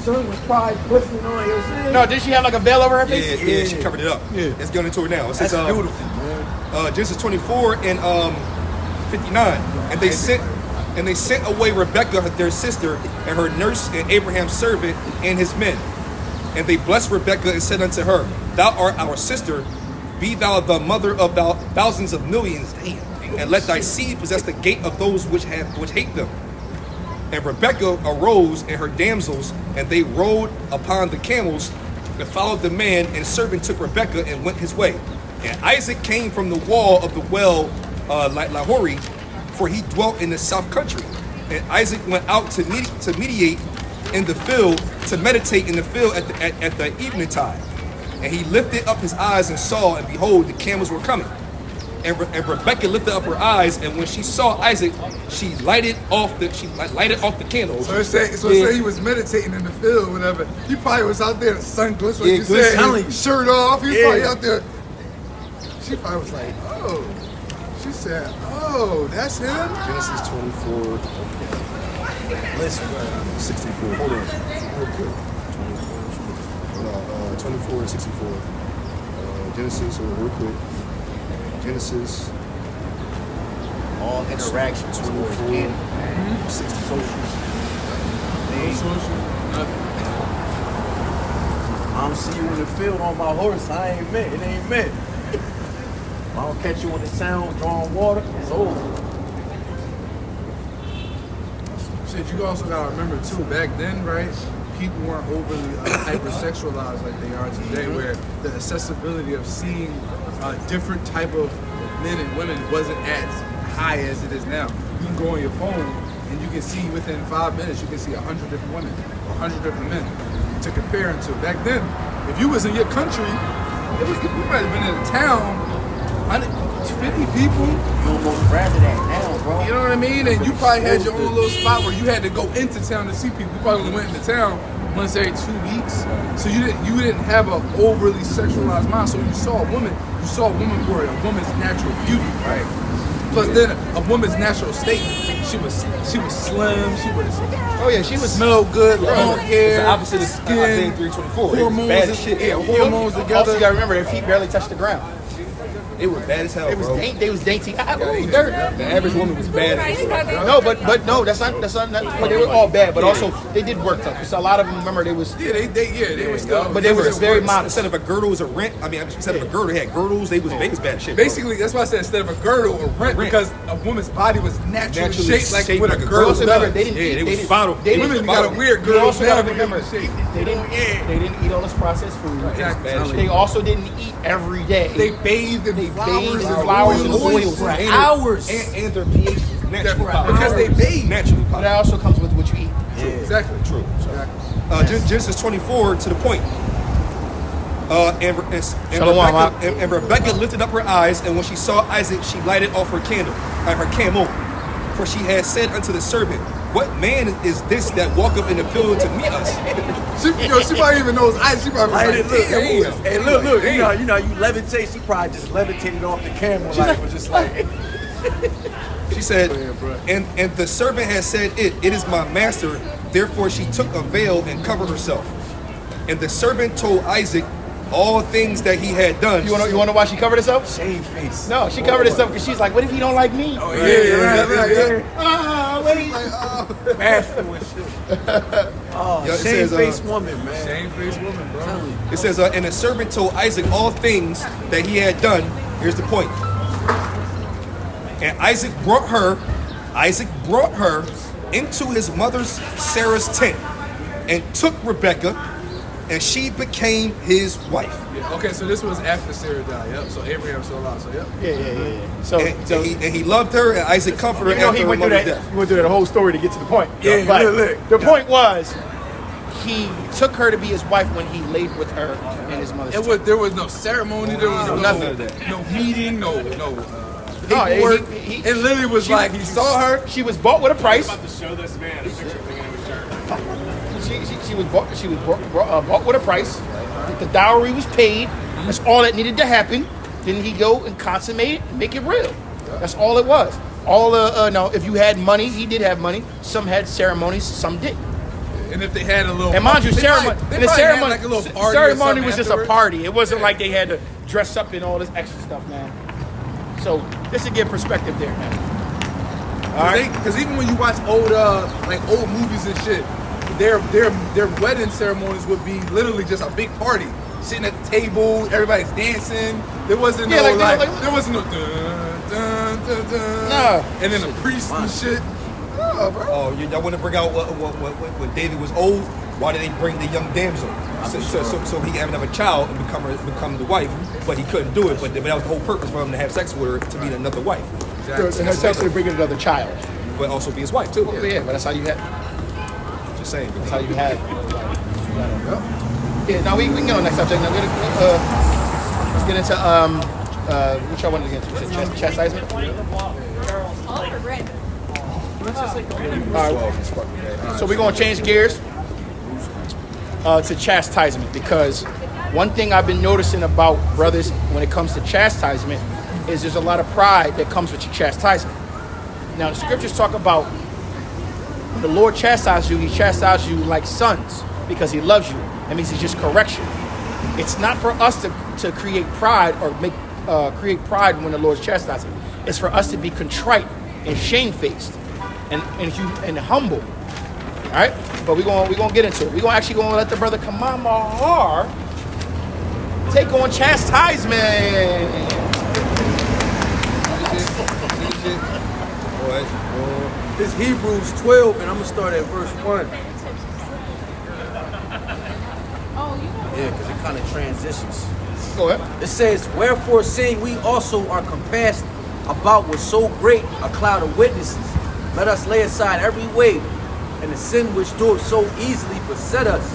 son was probably glistening on your skin. No, did she have like a veil over her face? Yeah, she covered it up. Yeah. Let's get into it now. It That's says, beautiful, man. Genesis 24 and 59, and they sent away Rebekah their sister and her nurse and Abraham's servant and his men, and they blessed Rebekah and said unto her, thou art our sister, be thou the mother of thousands of millions, and let thy seed possess the gate of those which hate them. And Rebekah arose and her damsels, and they rode upon the camels and followed the man, and servant took Rebekah and went his way. And Isaac came from the wall of the well Lahori, for he dwelt in the south country. And Isaac went out to meditate in the field, to meditate in the field at the eventide. And he lifted up his eyes and saw, and behold, the camels were coming. And Rebekah lifted up her eyes, and when she saw Isaac, she lighted off the candles. So it say he was meditating in the field or whatever. He probably was out there, the sun glistened, like you said, glistening. shirt off. He was probably out there. She probably was like, oh. She said, oh, that's him? Genesis 24. Listen, 64. Hold on. Real quick. 24 and 64. Genesis, real quick. Genesis. all interactions towards 60 socials. I'm see you in the field on my horse. I ain't met. It ain't met. If I don't catch you in the town drawing water, it's over. Shit, you also gotta remember too, back then, right? People weren't overly hypersexualized like they are today, where the accessibility of seeing a different type of men and women wasn't as high as it is now. You can go on your phone and you can see within 5 minutes, you can see 100 different women, 100 different men to compare them to. Back then, if you was in your country, you might have been in a town, 50 people. You almost rather that now, bro. You know what I mean? And you probably had your own little spot where you had to go into town to see people. You probably only went into town once every 2 weeks. So you didn't have an overly sexualized mind. So you saw a woman for a woman's natural beauty, right? Plus then a woman's natural state. She was slim, she was smell good, long hair, It's the opposite of skin, Isaiah 3:24. hormones, Bad as shit. hormones together. Also, you gotta remember, their feet barely touch the ground. They were bad as hell, They was bro. they was dainty. Ooh, dirt. The average woman was bad. No, but no, that's not. But they were all bad. But also they did work tough. Because a lot of them, remember, they was. Yeah, they were still. But they were very modest. Instead of a girdle, it was a rent. I mean, instead of a girdle, they had girdles. They was bad as shit. Bro. Basically, that's why I said instead of a girdle, a rent, because a woman's body was naturally shaped like shaped what like a a girdle Also does. remember, they didn't Yeah, eat. they was didn't- bottled. They Women didn't. got a weird You girdle also gotta now. remember, Shape. they didn't eat all this processed food. Exactly. They also didn't eat every day. They bathed in bathed in flowers flowers and oils. oils. For And- hours. And their pH was naturally Because popped. they bathed. Naturally But popped. that also comes with what you eat. Exactly. True. Exactly. Genesis 24 to the point. Shalom, And Rebecca lifted up her eyes, and when she saw Isaac, she lighted off her camel. For she had said unto the servant, "What man is this that walketh in the field to meet us?" She probably even knows ice. She probably was Like, like, look, damn. hey, look, Damn. you levitate. She probably just levitated off the camera, like, was just like, She said, Yeah, bro. and the servant had said, it is my master. Therefore she took a veil and covered herself. And the servant told Isaac all things that he had done. You wanna know why she covered herself? shame face. No, she covered herself because she's like, what if he don't like me? Oh, yeah, right. Ah, wait. Bashful and shit. Oh, Yeah, it shame says, face woman, man. Shame-faced woman, bro. Tell you. It says, and the servant told Isaac all things that he had done. Here's the point. And Isaac brought her into his mother's Sarah's tent and took Rebekah, and she became his wife. Yeah, okay, so this was after Sarah died. Yep. So Abraham's still alive. So yep. Yeah. So, And he loved her, and Isaac comforted her you know, after he her went through mother's that. death. He went through that whole story to get to the point. Yeah, but look. the point was, he took her to be his wife when he laid with her in his mother's. There was no ceremony. There was Nothing no, of that. no meeting. No No, paperwork. he- It literally was she- like he saw her. She was bought with a price. To show this man a picture thinking it was dirt. She was bought with a price. The dowry was paid. That's all that needed to happen. Then he go and consummate it, make it real. That's all it was. All now, if you had money, he did have money. Some had ceremonies, some didn't. And if they had a little, And mind you, they ceremony. probably- they And the probably had ceremony, like a little party or ceremony something was just a afterwards. party. It wasn't like they had to dress up in all this extra stuff, man. So just to get perspective there, man. All right. Because even when you watch old old movies and shit, their wedding ceremonies would be literally just a big party, sitting at the table, everybody's dancing. There wasn't Yeah, no like- there wasn't no dun, dun, dun, dun, No. and then the priest and shit. Oh, bro. Oh, y'all want to bring out when David was old? Why did they bring the young damsel? So he could have a child and become the wife, but he couldn't do it. But that was the whole purpose for him to have sex with her, to be another wife, And her sex to bring another child. but also be his wife too. Yeah, but that's how you had. Just saying. That's how you had. Yeah. Now we can get on the next subject. Now let's get into which I wanted to get into. Was it chastisement? All right. So we're gonna change gears to chastisement, because one thing I've been noticing about brothers when it comes to chastisement is there's a lot of pride that comes with your chastisement. Now the scriptures talk about when the Lord chastises you, he chastises you like sons because he loves you. That means he just corrects you. It's not for us to create pride or create pride when the Lord's chastising. It's for us to be contrite and shamefaced and humble. All right, but we're gonna get into it. We're gonna let the brother Kamal Mahar take on chastisement. It's Hebrews 12, and I'm going to start at verse 1. Yeah, because it kind of transitions. Go ahead. It says, wherefore seeing we also are compassed about with so great a cloud of witnesses, let us lay aside every weight and the sin which doeth so easily beset us,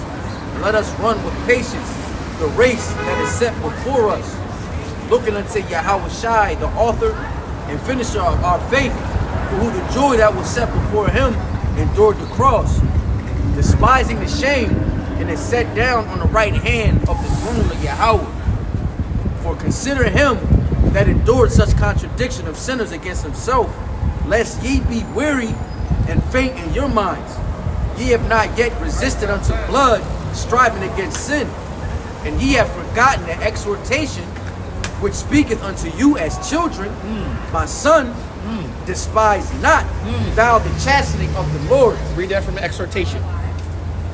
and let us run with patience the race that is set before us, looking unto Yahweh Shai, the author and finisher of our faith, for who the joy that was set before him endured the cross, despising the shame, and is set down on the right hand of the throne of Yahweh. For consider him that endured such contradiction of sinners against himself, lest ye be weary and faint in your minds. Ye have not yet resisted unto blood, striving against sin, and ye have forgotten the exhortation which speaketh unto you as children, my son, despise not thou the chastening of the Lord. Read that from the exhortation.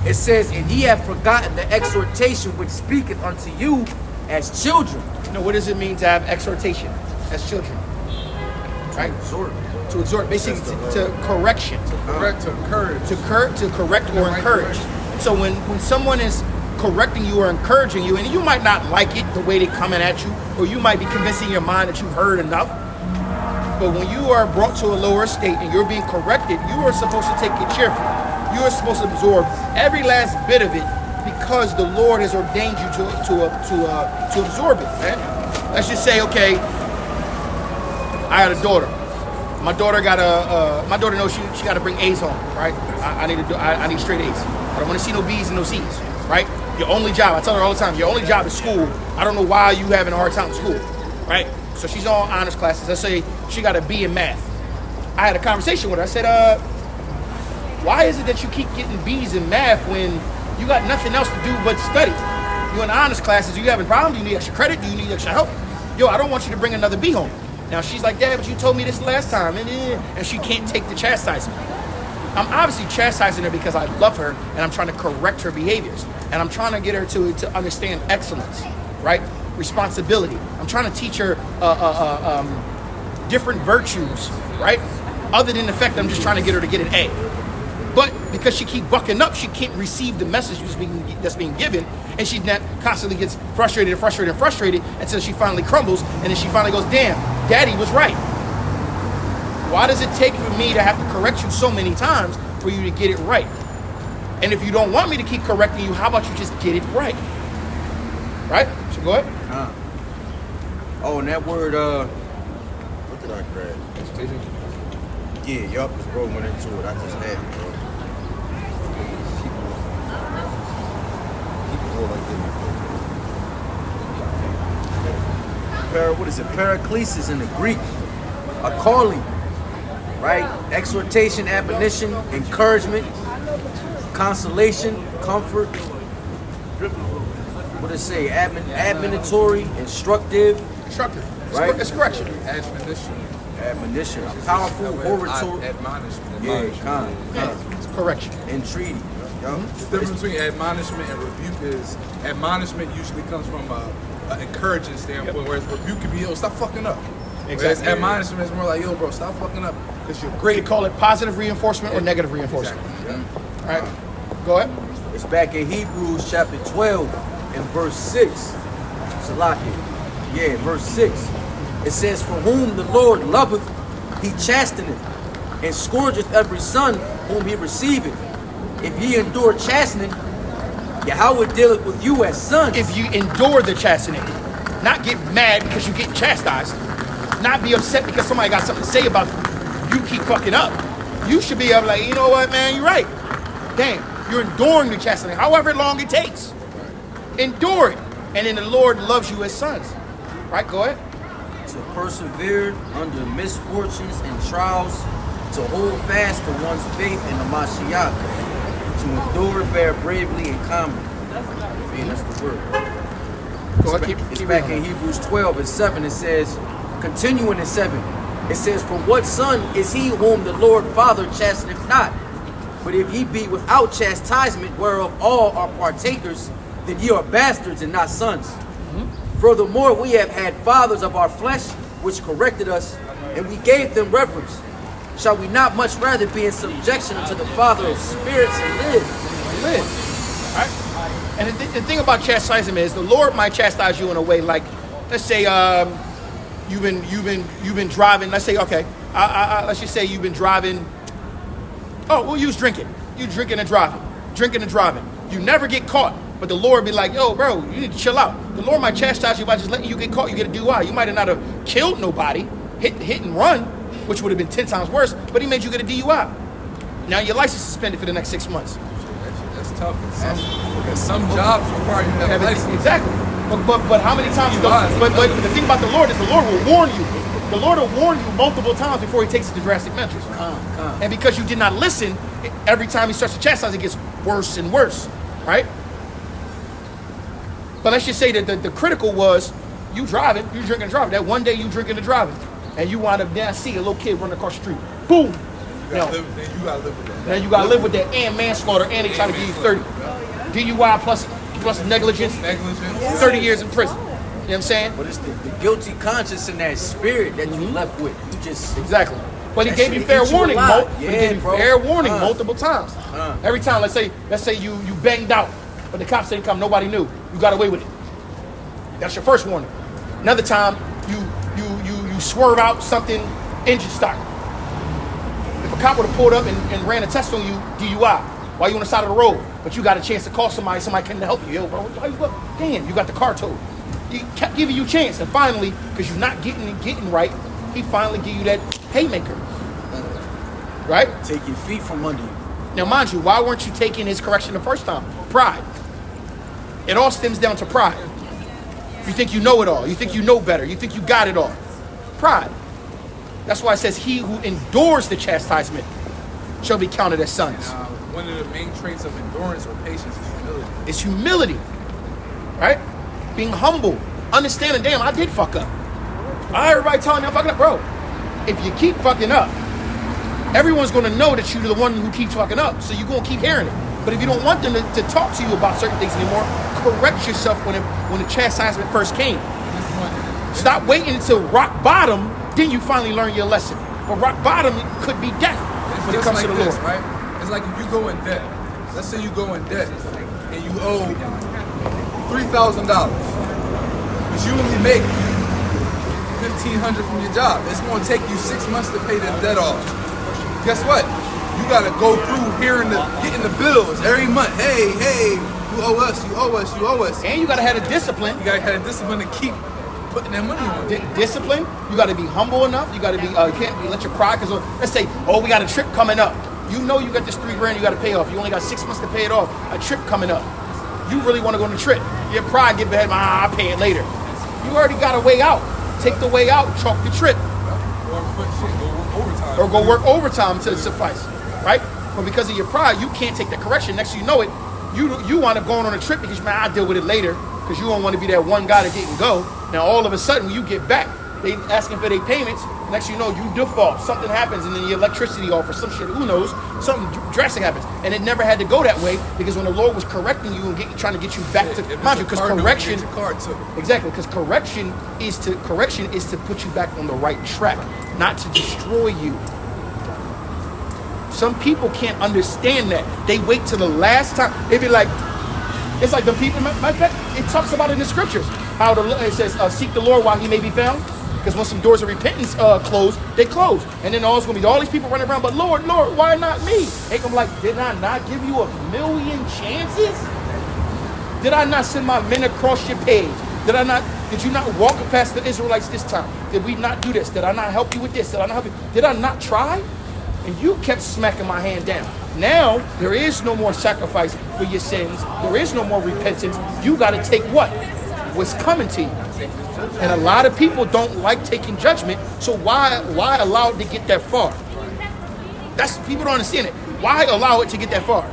It says, and ye have forgotten the exhortation which speaketh unto you as children. Now, what does it mean to have exhortation as children? Right? Exhort. To exhort, basically to correction. Correct, to encourage. To correct or right encourage. So when someone is correcting you or encouraging you, and you might not like it the way they're coming at you, or you might be convincing your mind that you've heard enough, but when you are brought to a lower state and you're being corrected, you are supposed to take it cheerfully. You are supposed to absorb every last bit of it because the Lord has ordained you to absorb it. Man. Let's just say, okay, I had a daughter. My daughter knows she got to bring A's home, right? I need straight A's. I don't want to see no B's and no C's, right? Your only job, I tell her all the time, your only job is school. I don't know why you having a hard time in school, right? So she's on honors classes. Let's say she got a B in math. I had a conversation with her. I said, why is it that you keep getting B's in math when you got nothing else to do but study? You're in honors classes. You having problems? Do you need extra credit? Do you need extra help? Yo, I don't want you to bring another B home. Now she's like, Dad, but you told me this last time, and she can't take the chastisement. I'm obviously chastising her because I love her and I'm trying to correct her behaviors. And I'm trying to get her to understand excellence, right? Responsibility. I'm trying to teach her different virtues, right? Other than the fact that I'm just trying to get her to get an A. But because she keep bucking up, she can't receive the message that's being given, and she constantly gets frustrated until she finally crumbles, and then she finally goes, damn, Daddy was right. Why does it take for me to have to correct you so many times for you to get it right? And if you don't want me to keep correcting you, how about you just get it right? Right? So go ahead. Oh, and that word, What did I grab? yeah, yup, this bro went into it. I just had it, bro. What is it? Paraclesis in the Greek. A calling, right? Exhortation, admonition, encouragement, consolation, comfort. What does it say? Admonitory, instructive. Right? It's correction. Admonition. Powerful, oratory. Admonishment. Yeah, it's correction. Entreaty. The difference between admonishment and rebuke is admonishment usually comes from an encouraging standpoint, whereas rebuke can be, yo, stop fucking up. Whereas admonishment is more like, yo, bro, stop fucking up because you're great. You call it positive reinforcement or negative reinforcement. Exactly. All right, go ahead. It's back in Hebrews chapter 12 and verse 6. Salaki. Yeah, verse 6. It says, for whom the Lord loveth, he chasteneth, and scourgeth every son whom he receiveth. If ye endure chastening, Yahweh dealeth with you as sons. If you endure the chastening, not get mad because you get chastised, not be upset because somebody got something to say about you keep fucking up. You should be able to, like, you know what, man, you're right. Damn, you're enduring the chastening, however long it takes. Endure it. And then the Lord loves you as sons. Right, go ahead. To persevere under misfortunes and trials, to hold fast to one's faith in the Mashiach, to endure, bear bravely and calmly. Man, that's the word. Go ahead, It's keep back reading. in Hebrews 12 and 7. It says, continuing in 7, it says, for what son is he whom the Lord Father chasteneth not? But if ye be without chastisement, whereof all are partakers, then ye are bastards and not sons. Furthermore, we have had fathers of our flesh, which corrected us, and we gave them reverence. Shall we not much rather be in subjection unto the Father of spirits and live? All right. And the thing about chastisement is the Lord might chastise you in a way like, let's say you've been driving. Let's say, okay, let's just say you've been driving. Oh, we'll use drinking. You drinking and driving. You never get caught. But the Lord be like, yo, bro, you need to chill out. The Lord might chastise you by just letting you get caught. You get a DUI. You might have not have killed nobody, hit and run, which would have been 10 times worse, but he made you get a DUI. Now your license is suspended for the next 6 months. That's tough. Because some jobs require you to have a license. Exactly. But how many times? But the thing about the Lord is the Lord will warn you. The Lord will warn you multiple times before he takes it to drastic measures. And because you did not listen, every time he starts to chastise, it gets worse and worse, right? But let's just say that the critical was you driving, you drinking and driving. That one day you drinking and driving, and you wind up there, see a little kid running across the street. Boom. You gotta live with that. Then you gotta live with that and manslaughter, and they try to give you 30. DUI plus negligence, 30 years in prison. You know what I'm saying? But it's the guilty conscience and that spirit that you left with. You just Exactly. But he That gave you shit fair eat you warning. alive. He Yeah, gave you bro. fair warning multiple times. Uh. Every time, let's say you banged out, but the cops didn't come, nobody knew. You got away with it. That's your first warning. Another time, you swerve out something, engine start. If a cop would have pulled up and ran a test on you, DUI, while you on the side of the road, but you got a chance to call somebody couldn't help you. Yo, bro, why you up? Damn, you got the car towed. He kept giving you a chance, and finally, because you're not getting right, he finally give you that haymaker. Right? take your feet from under you. Now, mind you, why weren't you taking his correction the first time? Pride. It all stems down to pride. You think you know it all. You think you know better. You think you got it all. Pride. That's why it says, he who endures the chastisement shall be counted as sons. One of the main traits of endurance or patience is humility. It's humility. Right? Being humble. Understanding, damn, I did fuck up. Everybody telling me I'm fucking up. Bro, if you keep fucking up, everyone's going to know that you're the one who keeps fucking up. So you're going to keep hearing it. But if you don't want them to talk to you about certain things anymore, correct yourself when the chastisement first came. Stop waiting until rock bottom, then you finally learn your lesson. But rock bottom could be death when it It's comes like to the this, Lord. right? It's like if you go in debt. Let's say you go in debt and you owe $3,000, but you only make $1,500 from your job. It's going to take you 6 months to pay the debt off. Guess what? You got to go through getting the bills every month. Hey, you owe us, you owe us, you owe us. And you got to have the discipline. You got to have the discipline to keep putting that money on. Discipline. You got to be humble enough. You got to be. You can't let your pride. Because let's say, we got a trip coming up. You know you got this $3,000 you got to pay off. You only got 6 months to pay it off. A trip coming up. You really want to go on the trip. Your pride get ahead. I'll pay it later. You already got a way out. Take the way out. Chalk the trip. Or go work overtime to suffice. Right? But because of your pride, you can't take that correction. Next thing you know it, you wind up going on a trip because, man, I'll deal with it later. Because you don't want to be that one guy that didn't go. Now, all of a sudden, when you get back, they asking for their payments. Next thing you know, you default. Something happens, and then your electricity off or some shit. Who knows? Something drastic happens. And it never had to go that way because when the Lord was correcting you and trying to get you back to, mind you, because correction, exactly, because correction is to put you back on the right track, not to destroy you. Some people can't understand that. They wait till the last time. They be like, it's like the people. It talks about it in the scriptures how it says, "Seek the Lord while He may be found." Because when some doors of repentance close, they close, and then all's gonna be all these people running around. But Lord, why not me? They gonna be like, did I not give you 1,000,000 chances? Did I not send my men across your page? Did you not walk past the Israelites this time? Did we not do this? Did I not help you with this? Did I not help you? Did I not try? And you kept smacking my hand down. Now, there is no more sacrifice for your sins. There is no more repentance. You got to take what's coming to you. And a lot of people don't like taking judgment, so why allow it to get that far? People don't understand it. Why allow it to get that far?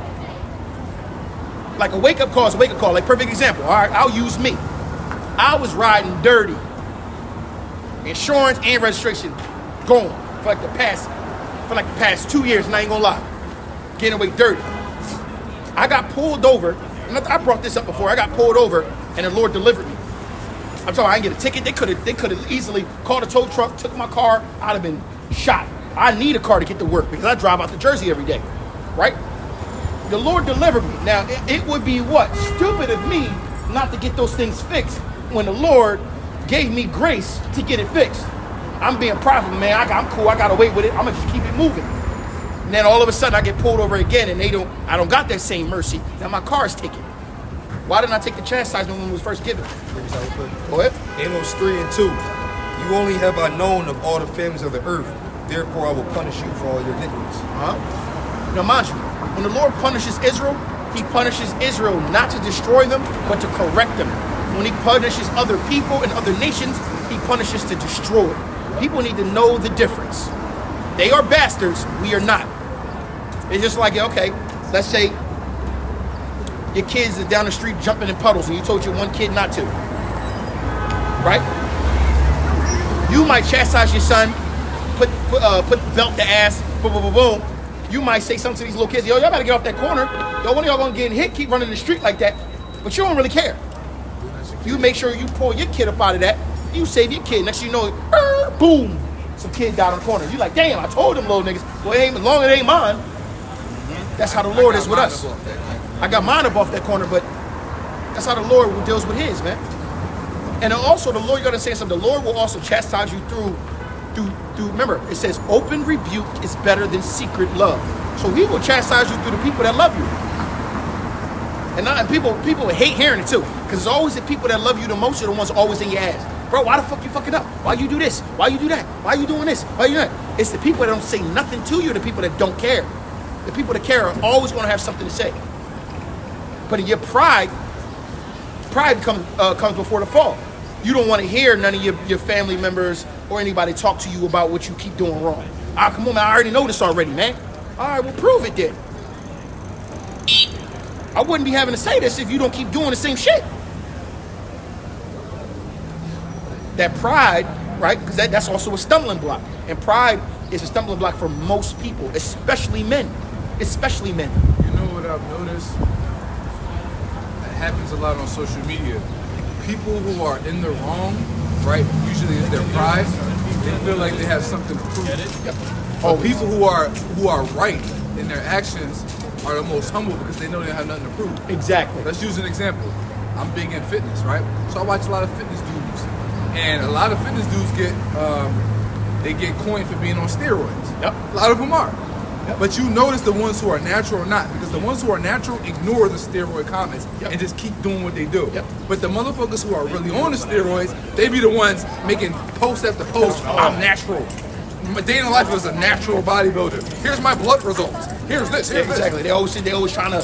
Like a wake-up call is a wake-up call. Like, perfect example. All right, I'll use me. I was riding dirty. Insurance and registration gone for like the past 2 years, and I ain't gonna lie. Getting away dirty. I got pulled over, and I brought this up before. I got pulled over, and the Lord delivered me. I'm talking, I didn't get a ticket. They could have easily called a tow truck, took my car. I'd have been shot. I need a car to get to work because I drive out to Jersey every day, right? The Lord delivered me. Now, it would be stupid of me not to get those things fixed when the Lord gave me grace to get it fixed. I'm being prideful, man. I'm cool. I got away with it. I'm gonna just keep it moving. And then all of a sudden, I get pulled over again, and I don't got that same mercy. Now my car is taken. Why didn't I take the chastisement when it was first given? Go ahead. Amos 3:2. You only have I known of all the families of the earth. Therefore, I will punish you for all your iniquities. Now, mind you, when the Lord punishes Israel, He punishes Israel not to destroy them, but to correct them. When He punishes other people and other nations, He punishes to destroy. People need to know the difference. They are bastards. We are not. It's just like, okay, let's say your kids are down the street jumping in puddles and you told your one kid not to. right? You might chastise your son, put the belt to ass, boom, boom, boom, boom. You might say something to these little kids, yo, y'all better get off that corner. Yo, one of y'all gonna get hit, keep running the street like that. But you don't really care. You make sure you pull your kid up out of that. You save your kid. Next thing you know, boom, some kid died on the corner. You like, damn, I told them little niggas. Well, it ain't as long as it ain't mine. That's how the Lord is with us. I got mine up off that corner, but that's how the Lord deals with his, man. And then also the Lord, you gotta say something. The Lord will also chastise you through. Remember, it says open rebuke is better than secret love. So he will chastise you through the people that love you. And people hate hearing it too, because it's always the people that love you the most are the ones always in your ass. Bro, why the fuck you fucking up? Why you do this? Why you do that? Why you doing this? Why you that? It's the people that don't say nothing to you, the people that don't care. The people that care are always going to have something to say. But in your pride comes before the fall. You don't want to hear none of your family members or anybody talk to you about what you keep doing wrong. Ah, come on, man, I already know this already, man. All right, well, prove it then. I wouldn't be having to say this if you don't keep doing the same shit. That pride, right? Because that's also a stumbling block. And pride is a stumbling block for most people, especially men. Especially men. You know what I've noticed? It happens a lot on social media. People who are in the wrong, right? Usually it's their pride. They feel like they have something to prove. Yep. But people who are right in their actions are the most humble because they know they have nothing to prove. Exactly. Let's use an example. I'm big in fitness, right? So I watch a lot of fitness dudes, and a lot of fitness dudes get coined for being on steroids. Yep. A lot of them are. Yep. But you notice the ones who are natural or not, because the ones who are natural ignore the steroid comments and just keep doing what they do. Yep. But the motherfuckers who are really on the steroids, they be the ones making post after post. I'm natural. My day in the life was a natural bodybuilder. Here's my blood results. Here's this. Here's Exactly. They always trying to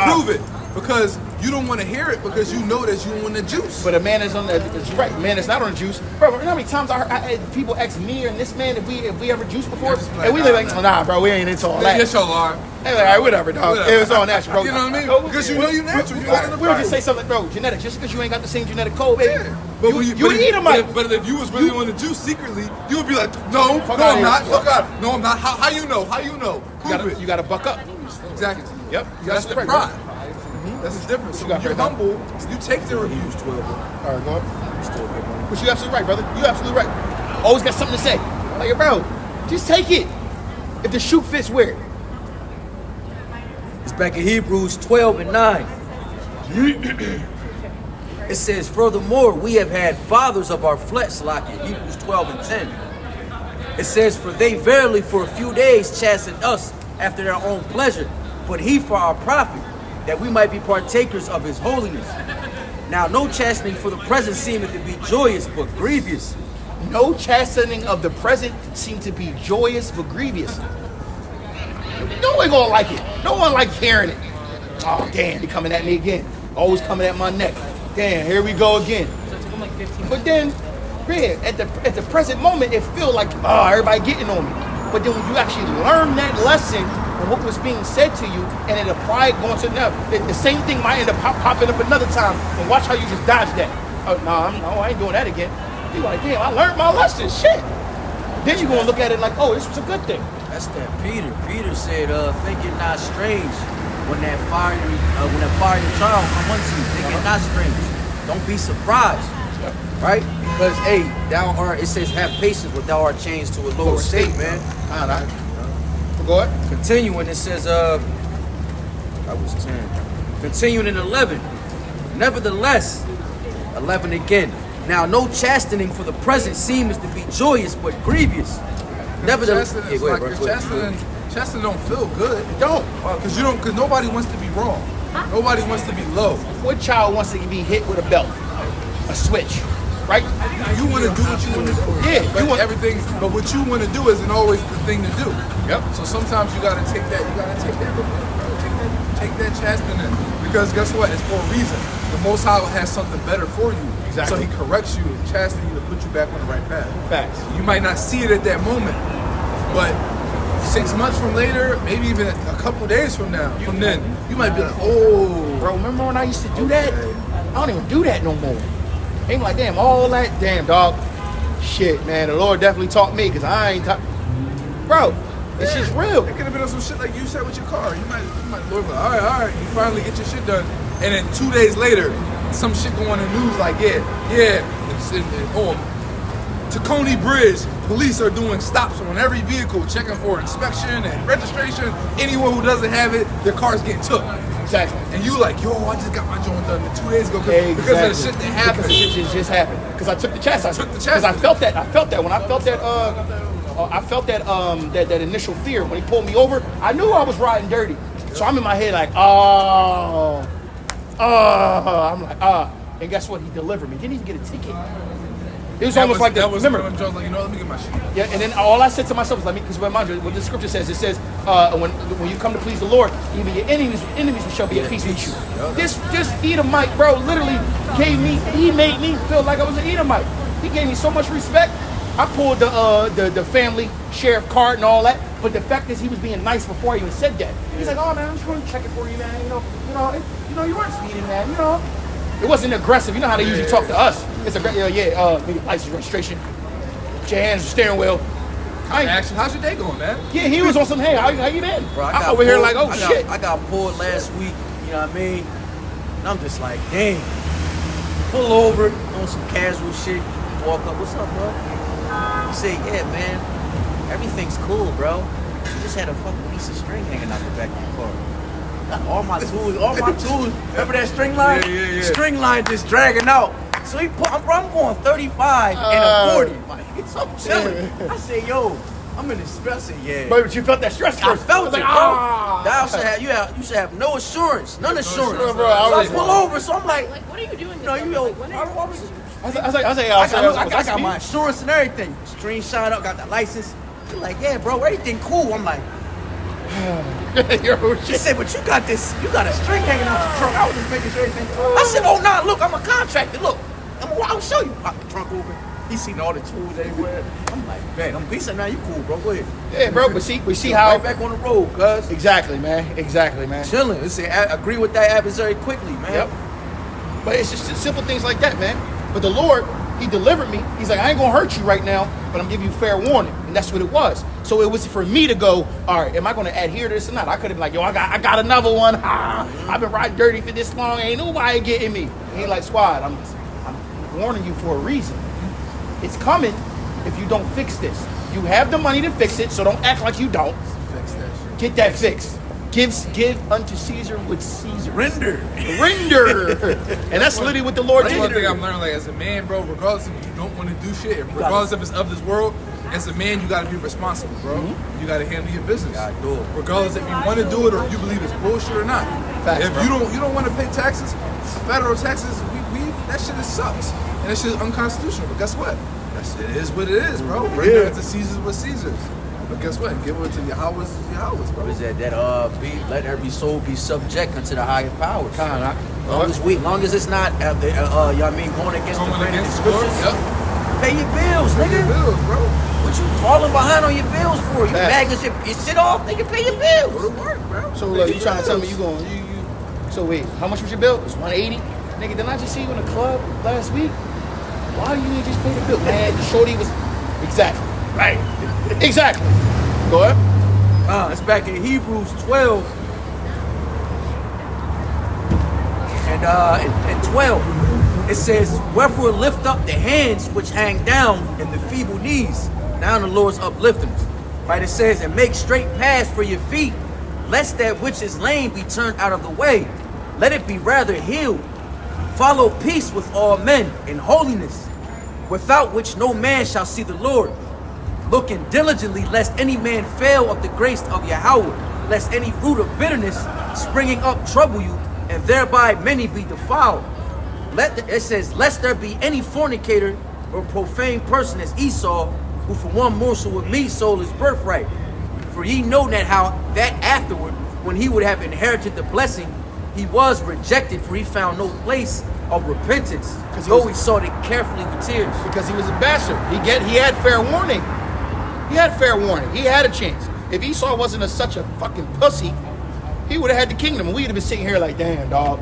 prove it because you don't want to hear it because you know that you want the juice. But a man is on the right. Man is not on the juice, bro. You know how many times I heard people ask me and this man if we ever juiced before, and we like, nah, bro, we ain't into all that. Yes, y'all are. Hey, like, all right, whatever, dog. Whatever. It was all natural, bro. You know what I mean? Because you know you're natural. We would just say something, bro. Genetic, just because you ain't got the same genetic code, baby. Yeah. But you eat them, like. But if you was really on the juice secretly, you would be like, no, Fuck no, out I'm here. not. Fuck out. No, I'm not. How you know? How you know? Prove it. You gotta buck up. Exactly. Yep. That's the right, pride. That's the difference. So You got when you're right, humble, you take the reviews 12. All right, go ahead. But you absolutely right, brother. You absolutely right. Always got something to say. Like, bro, just take it. If the shoe fits, wear it. It's back in Hebrews 12 and 9. It says, furthermore, we have had fathers of our flesh, like in Hebrews 12 and 10. It says, for they verily for a few days chastened us after their own pleasure, but he for our profit, that we might be partakers of his holiness. Now no chastening for the present seemeth to be joyous, but grievous. No chastening of the present seem to be joyous but grievous. No one gonna like it. No one like hearing it. Oh damn, they coming at me again. Always coming at my neck. Damn, here we go again. But then, man, at the present moment, it feel like everybody getting on me. But then when you actually learn that lesson and what was being said to you, and then apply it going to the same thing might end up popping up another time. And watch how you just dodge that. Oh no, I ain't doing that again. You like, damn, I learned my lesson. Shit. Then you gonna look at it like, oh, this was a good thing. That's that Peter. Peter said, think it not strange when that fiery trial come unto you. Think it not strange. Don't be surprised. Right? Because it says have patience, but thou art changed to a lower state, man. All right. Go ahead. Continuing, it says, that was 10. Continuing in 11. Nevertheless, 11 again. Now no chastening for the present seems to be joyous, but grievous. Nevertheless, chastening don't feel good. It don't. Because nobody wants to be wrong. Nobody wants to be low. What child wants to be hit with a belt? A switch. Right? You want to do what you want to do. Yeah, but you want everything. But what you want to do isn't always the thing to do. Yep. So sometimes you gotta take that. Take that chastening. Because guess what? It's for a reason. The Most High has something better for you. Exactly. So He corrects you and chastens you to put you back on the right path. Facts. You might not see it at that moment, but 6 months from later, maybe even a couple days from now, you might be like, oh. Bro, remember when I used to do that? I don't even do that no more. And I'm like, damn, all that, damn, dog. Shit, man, the Lord definitely taught me, because I ain't bro, it's just real. It could have been on some shit like you said with your car. You might Lord, like, all right, you finally get your shit done. And then 2 days later, some shit go on the news like, Tacony Bridge, police are doing stops on every vehicle, checking for inspection and registration. Anyone who doesn't have it, their car's getting took. Exactly. And you like, yo, I just got my joint done 2 days ago because of the shit that happened. Because shit just happened. Because I took the chastisement. Because I felt that when I felt that initial fear when he pulled me over. I knew I was riding dirty. So I'm in my head like, I'm like, and guess what? He delivered me. Didn't even get a ticket. It was almost like that. Remember, when Jones like, you know, let me get my shit. Yeah, and then all I said to myself was, because mind you, what the scripture says, it says, when you come to please the Lord, even your enemies shall be at peace with you. This Edomite, bro, literally he made me feel like I was an Edomite. He gave me so much respect. I pulled the family sheriff card and all that, but the fact is he was being nice before I even said that. He's like, oh man, I'm just going to check it for you, man. You know, you weren't speeding, man. You know, it wasn't aggressive. You know how they usually talk to us. It's maybe license registration. Put your hands on the steering wheel. Action. How's your day going, man? Yeah, he was on some, hey, how you been? Bro, I'm over here like, shit. I got pulled last week, you know what I mean? And I'm just like, dang. Pull over on some casual shit. Walk up, what's up, bro? He say, yeah, man, everything's cool, bro. You just had a fucking piece of string hanging out the back of your car. Got all my tools. Remember that string line? Yeah. String line just dragging out. So I'm going 35 and a 40. Like, so I'm chilling. I say, yo, I'm in the stress. I said, yeah. But you felt that stress I first. felt it, like, bro. You should have no assurance, none assurance. Bro, So I pull over, so I'm like, What are you doing? you know, I got my insurance and everything. Screenshot up, got the license. She's like, yeah, bro, everything cool. I'm like, she said, but you got a string hanging out the trunk. I was just making sure everything. I said, oh, nah, look, I'm a contractor. Look, I'll show you. Pop the trunk open. He seen all the tools everywhere. I'm like, man, he said, nah, you cool, bro. Go ahead. Yeah, bro, but we see how. Right back on the road, cuz. Exactly, man. Chilling. Let's say, agree with that adversary quickly, man. Yep. But it's just simple things like that, man. But the Lord, he delivered me. He's like, I ain't gonna hurt you right now, but I'm giving you fair warning. And that's what it was. So it was for me to go, all right, am I gonna adhere to this or not? I could have been like, yo, I got another one. I've been riding dirty for this long. Ain't nobody getting me. And he like, Squad, I'm warning you for a reason. It's coming if you don't fix this. You have the money to fix it, so don't act like you don't. Fix that shit. Get that fixed. Give unto Caesar what Caesar. Render. And that's literally what the Lord That's did. one thing I'm learning, like, as a man, bro, regardless if you don't want to do shit, regardless if it's of this world, as a man, you got to be responsible, bro. Mm-hmm. You got to handle your business. Gotta do it. Regardless if you want to do it or you believe it's bullshit or not. Facts, if bro. you don't want to pay taxes, federal taxes, that shit sucks. And that shit is unconstitutional. But guess what? It is what it is, bro. Render it to Caesar's what Caesar's. But guess what? Give it to Yahweh's, bro. What is that? Let every soul be subject unto the higher powers. Long as it's not, you know what I mean, going against the Going brand of against the the Lord. scriptures. Yep. Pay your bills, Pay nigga. your bills, bro. What you falling behind on your bills for? You Facts. bagging your shit off, nigga. Pay your bills. Go to work, bro. So look, you trying to tell me you going? So wait, how much was your bill? It was $180. Nigga, didn't I just see you in the club last week? Why you ain't just pay the bill? Man, the shorty was exactly right. Exactly. Go ahead. It's back in Hebrews 12 and 12. It says, wherefore lift up the hands which hang down and the feeble knees. Now the Lord's uplifting us. Right, it says, and make straight paths for your feet, lest that which is lame be turned out of the way. Let it be rather healed. Follow peace with all men in holiness, without which no man shall see the Lord. Looking diligently, lest any man fail of the grace of Yahweh, lest any root of bitterness springing up trouble you, and thereby many be defiled. It says, lest there be any fornicator or profane person as Esau, who for one morsel of meat sold his birthright. For ye know that how that afterward, when he would have inherited the blessing, he was rejected, for he found no place of repentance, though he sought it carefully with tears. Because he was a bastard. He had fair warning. He had fair warning. He had a chance. If Esau wasn't such a fucking pussy, he would have had the kingdom, and we'd have been sitting here like, damn, dog.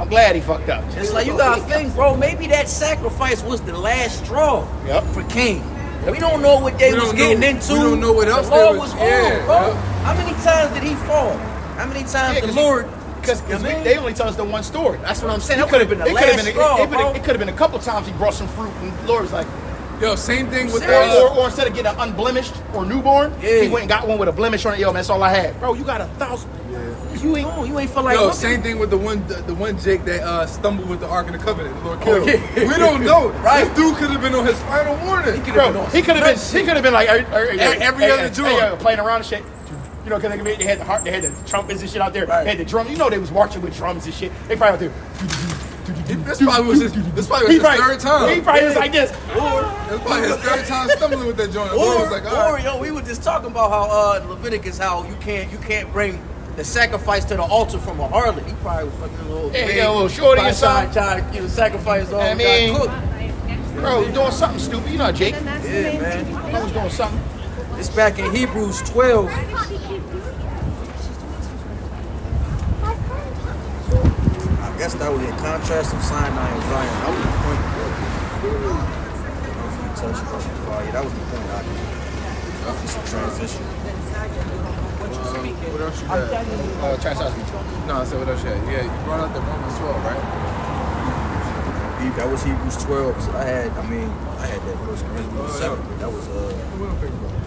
I'm glad he fucked up. It's like you gotta think, bro. Maybe that sacrifice was the last straw Yep. for Cain. We don't know what they We was don't getting know- into. we don't know what else the they Lord was- was on, yeah, bro. yeah. How many times did he fall? How many times the Lord? Because they only tell us the one story. That's what I'm saying. It That could have been the last straw, bro. It could have been a couple times he brought some fruit, and the Lord was like, Yo, same thing with or instead of getting an unblemished or newborn, Yeah. he went and got one with a blemish on it. Yo, man, that's all I had. Bro, you got 1,000. You ain't. No, you ain't feel like Yo, looking. same thing with the one Jake that stumbled with the Ark of the Covenant. The Lord Oh, killed. yeah. We don't know. Right. This dude could have been on his final warning. Bro, he could have been like Every other joint. playing around and shit. You know, because they had they had the trumpets and shit out there. Right. They had the drums. You know, they was marching with drums and shit. They probably out there. This probably was his third time. He probably was like this. That's probably his third time stumbling with that joint. The Lord was like, all right. Yo, we were just talking about how Leviticus, how you can't bring the sacrifice to the altar from a harlot. He probably was fucking a little Yeah, a little shorty or something. trying to sacrifice all I mean, cooked. Bro, doing something stupid. You know, Jake. Yeah, man. I was doing something. It's back in Hebrews 12. I guess that was in contrast of Sinai and Zion. That was the point. Touch fire. That was the point. It's a transition. What else you got? Chastisement. No, I said what else you had? Yeah, you brought out the Romans 12, right? That was Hebrews 12. So I had that First Corinthians 7. But that was We don't think about it.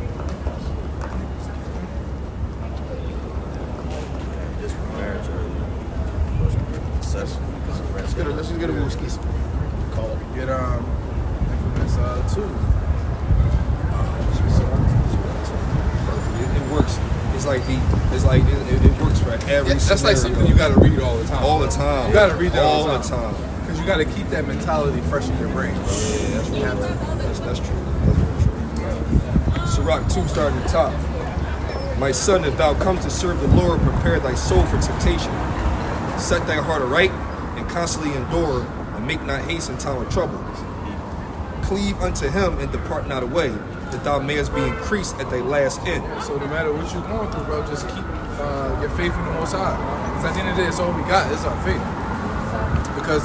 just for marriage earlier. First Corinthians 7. Let's just get a wooskies. Call it. Get Infamous 2. It works. It works for every. That's like scenario. something you gotta read all the time. All the time. You gotta read that all the time. Because you gotta keep that mentality fresh in your brain. Bro. Yeah, that's You have to. That's true. That's very true. Sirach 2 starting at the top. My son, if thou come to serve the Lord, prepare thy soul for temptation. Set thy heart aright and constantly endure, and make not haste in time of trouble. Cleave unto him and depart not away, that thou mayest be increased at thy last end. So no matter what you're going through, bro, just keep your faith in the Most High. Because at the end of the day, it's all we got is our faith. Because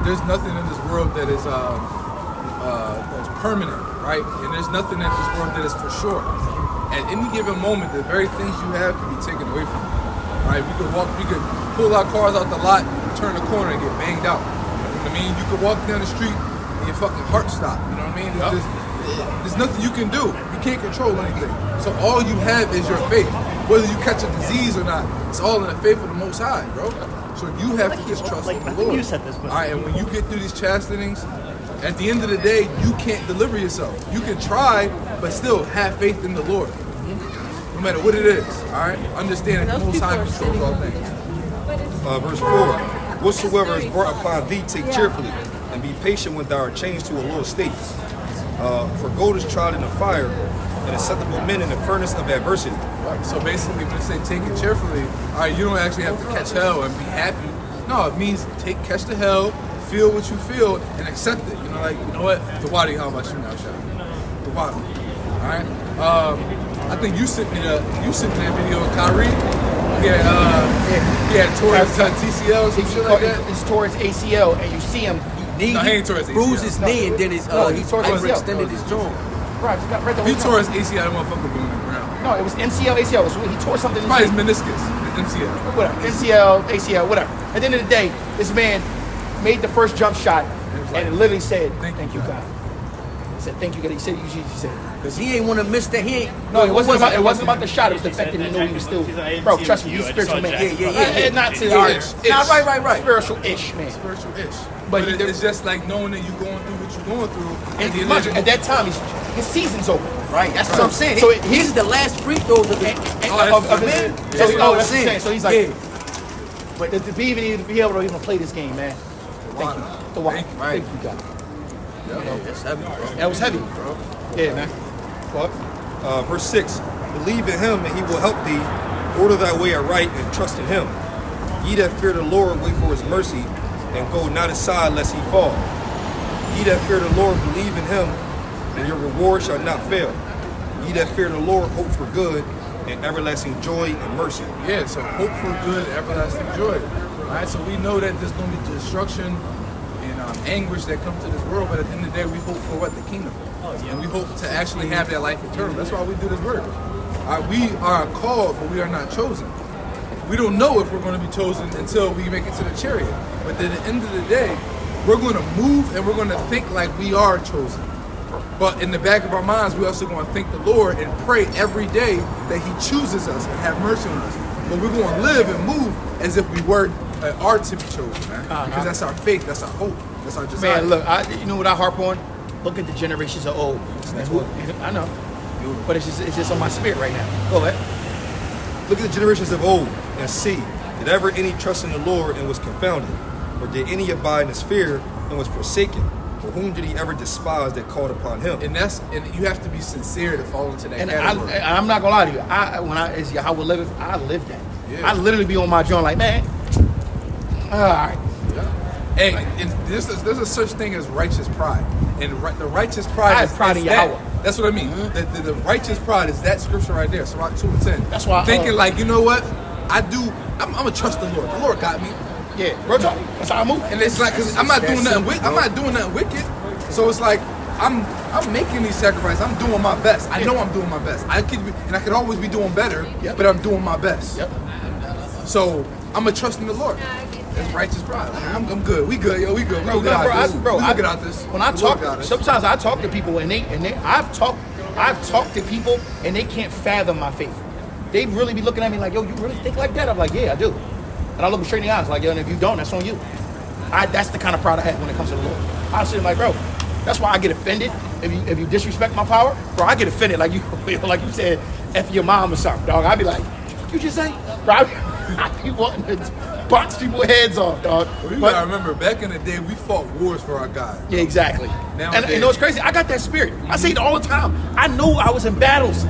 there's nothing in this world that is that's permanent, right? And there's nothing in this world that is for sure. At any given moment, the very things you have can be taken away from you. Right? We could pull our cars out the lot, turn the corner, and get banged out. You know what I mean? You could walk down the street and your fucking heart stop. You know what I mean? There's nothing you can do. You can't control anything. So all you have is your faith. Whether you catch a disease or not, it's all in the faith of the Most High, bro. So you have to just trust in the Lord. You said this, but All right, and when you get through these chastenings, at the end of the day, you can't deliver yourself. You can try, but still have faith in the Lord. No matter what it is, all right? Understand that the Most High controls all things. Verse 4. Whatsoever is brought upon thee, take cheerfully, and be patient when thou art changed to a low estate. For gold is tried in the fire, and acceptable men in the furnace of adversity. Right. So basically, when they say take it cheerfully, all right, you don't actually have to catch hell and be happy. No, it means catch the hell, feel what you feel, and accept it. You know, like, you know what? The wadi, how much you now, shot? The wadi. All right. I think you sent me that video of Kyrie. He had towards TCL or some shit like that. It's towards ACL, and you see him. Knee, No, he ain't tore his bruised ACL. his knee and then his No, he tore his ACL. overextended his joint. Right, just got right If he tore his ACL, that motherfucker be on the ground. No, it was MCL, ACL. He tore something. in Probably his his meniscus, his MCL. whatever, MCL, ACL, whatever. At the end of the day, this man made the first jump shot and it literally said, "Thank you, God." He said, "Thank you, God." He said, "You said." Because he ain't want to miss that. He ain't. No, it wasn't about the shot. It was the fact that he knew he was still. Bro, trust me, he's a spiritual man. Yeah. Not to Ish. Nah, right. spiritual-ish man. Spiritual-ish. But But it's just like knowing that you're going through what you're going through. And at that time, his season's over. Right, that's what I'm saying. So He's the last free throw of the Of his, That's what I was that's saying. what I'm saying. So he's like, Yeah. but to be able to even play this game, man. Thank you. The why. Right. Thank you, God. That's heavy, bro. That was heavy, bro. Yeah, man. What? Verse 6. Believe in him, and he will help thee. Order thy way aright, and trust in him. Ye that fear the Lord, wait for his mercy, and go not aside lest he fall. Ye that fear the Lord, believe in him, and your reward shall not fail. Ye that fear the Lord, hope for good, and everlasting joy and mercy. Yeah, so hope for good and everlasting joy. Right? So we know that there's going to be destruction and anguish that comes to this world, but at the end of the day, we hope for what? The kingdom. And we hope to actually have that life eternal. That's why we do this work. We are called, but we are not chosen. We don't know if we're going to be chosen until we make it to the chariot. But at the end of the day, we're going to move and we're going to think like we are chosen. But in the back of our minds, we also going to thank the Lord and pray every day that He chooses us and have mercy on us. But we're going to live and move as if we are to be chosen, man. Because that's our faith, that's our hope, that's our desire. Man, look, you know what I harp on? Look at the generations of old. I know, but it's just on my spirit right now. Go ahead. Look at the generations of old and see, did ever any trust in the Lord and was confounded? Or did any abide in His fear and was forsaken? For whom did He ever despise that called upon Him? And you have to be sincere to fall into that And category. I'm not gonna lie to you. As Yahweh liveth, I live that. Yeah. I literally be on my joint like, man. All right. Hey, and there's a such thing as righteous pride, and the righteous pride I is have pride in that. Yahweh. That's what I mean. The righteous pride is that scripture right there, Sirach 2:10. That's why thinking like, you know what, I'm gonna trust the Lord. The Lord got me, Yeah, real talk. That's how I move. and it's like, cause I'm not doing nothing wicked. So it's like I'm making these sacrifices. I'm doing my best. I know I'm doing my best. I could always be doing better, but I'm doing my best. Yep. So I'm gonna trust in the Lord. That's righteous pride. I'm good. We good, yo. We good. We get out this. When I talk, sometimes I talk to people and I've talked to people and they can't fathom my faith. They really be looking at me like, yo, you really think like that? I'm like, yeah, I do. And I look them straight in the eyes like, yo, and if you don't, that's on you. That's the kind of pride I have when it comes to the Lord. I sit like, bro, that's why I get offended if you disrespect my power, bro. I get offended like you said, F your mom or something, dog. I'd be like, you just say, bro. I be wanting to box people's heads off, dog. Well, you gotta remember, back in the day, we fought wars for our God. Yeah, exactly. Nowadays, and you know what's crazy? I got that spirit. I say it all the time. I know I was in battles.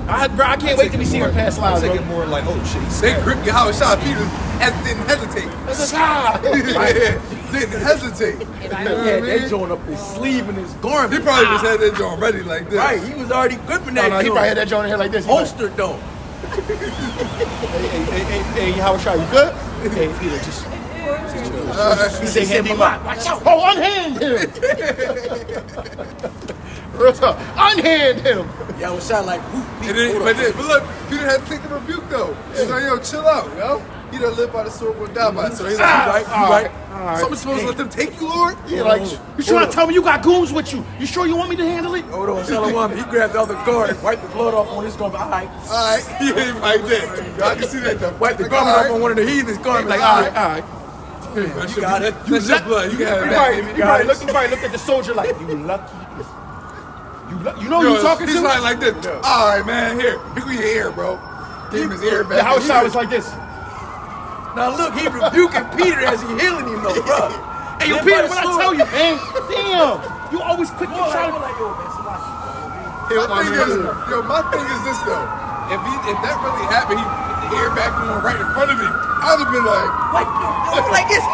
I can't wait till we see her pass I lives, take bro. it more like, oh shit, he's They scared. gripped Yahweh Shah. Peter didn't hesitate. Didn't hesitate. He had that joint up his sleeve and his garment. He probably just had that joint ready like this. Right, he was already gripping that No, he joint. probably had that joint in here like this. He like, Holstered though. hey, how was you good? Hey, Peter, just he said, hand him out. Watch out. Oh, unhand him. Real talk. Unhand him. Yeah, it was sound like But look, Peter had to take the rebuke though. He's like, yo, chill out, yo. He done live by the sword, will die by it. So he's like, you right. Someone's supposed to let them take you, Lord? Yeah, like, you trying to tell me you got goons with you? You sure you want me to handle it? Hold on, Shalom. He grabbed the other guard, wiped the blood off on his garment. All right. Yeah, like that. I can see that though. Wiped the garment off on one of the heathens' garments. Like, all right. You got it. That's your blood. You can have You that. probably looked at the soldier like, you lucky. You know who you talking He's to? like this. All right, man. Here go your ear, bro. Give him his ear back. The house side was like this. Now look, he rebuking Peter as he healing him though, bro. Hey, yo, Peter, what I tell you, man? Damn. You always quick to try to... Like, yo, man, somebody. My thing is this though. If that really happened, the ear back going right in front of me, I'd have been like Like this.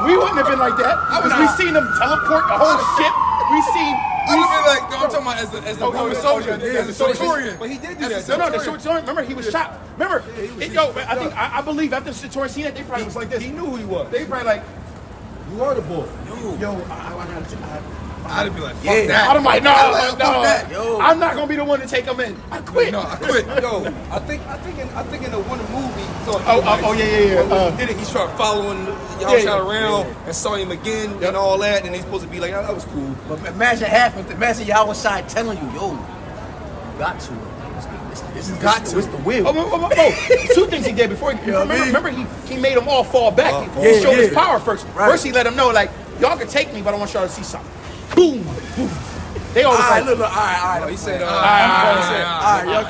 We wouldn't have been like that. We seen them teleport the whole ship. We seen... I'd have been like, no, I'm talking about as a Roman soldier, as a centurion. But he did do that. No, the centurion. Remember, he was shot. Remember, I believe after the centurion seen it, they probably was like this. He knew who he was. They probably like, You are the bull. yo, I gotta. I'd be like, fuck Yeah. that. I'm like, no, Fuck that. Yo. I'm not gonna be the one to take them in. I quit. No, I quit. Yo, I think in the one movie. So Yeah. When he did it, he started following y'all around and saw him again and all that, and they supposed to be like, oh, that was cool. But imagine Yahweh side telling you, yo, you got to. This is it's the will. Oh, two things he did before he. Remember, he made them all fall back. He showed his power first. Right. First, he let them know, like, y'all can take me, but I want y'all to see something. Boom, boom. They always All right, like, look, all right. No, he said, y'all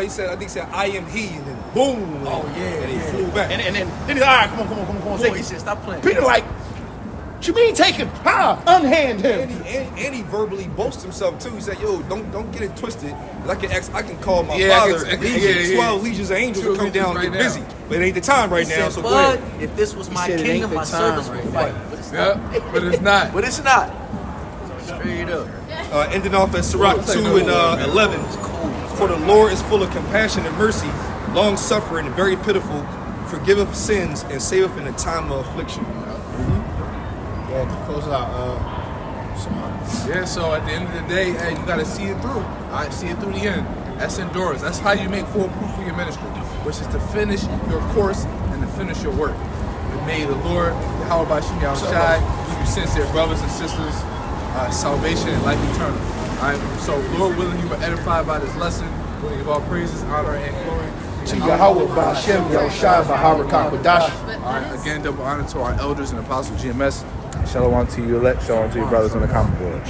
he said, I think he said, I am he, and then boom. Oh, yeah, and he yeah. flew back. and then he's like, all right, come on, Boy, take he it. said, stop playing. Peter like, what you mean take him? Unhand him. And he verbally boasts himself too. He said, "Yo, don't get it twisted. I can call my Yeah, father. I can- legions, yeah. 12 legions of angels will come down and get busy, but it ain't the time right now. So go But ahead." if this was my said it ain't kingdom, the my time servants right would now. fight. But it's not. Yeah, but it's not. But it's not. Straight up. Ending off at Sirach 2 and 11. For the Lord is full of compassion and mercy, long suffering and very pitiful. forgiveth sins and saveth in the time of affliction. Yeah, close it out. Yeah, so at the end of the day, hey, you gotta see it through. All right, see it through the end. That's endurance. That's how you make full proof of your ministry, which is to finish your course and to finish your work. And may the Lord, Yahweh Bashim Yahushai, give you sincere brothers and sisters, salvation and life eternal. All right, so Lord willing, you were edified by this lesson. We give all praises, honor, and glory To Yahweh Ba'Shem Yahushai Baharakah Kodash. All right, again, double honor to our elders and apostles GMS. Shalom to you elect, shalom to your brothers on the common board.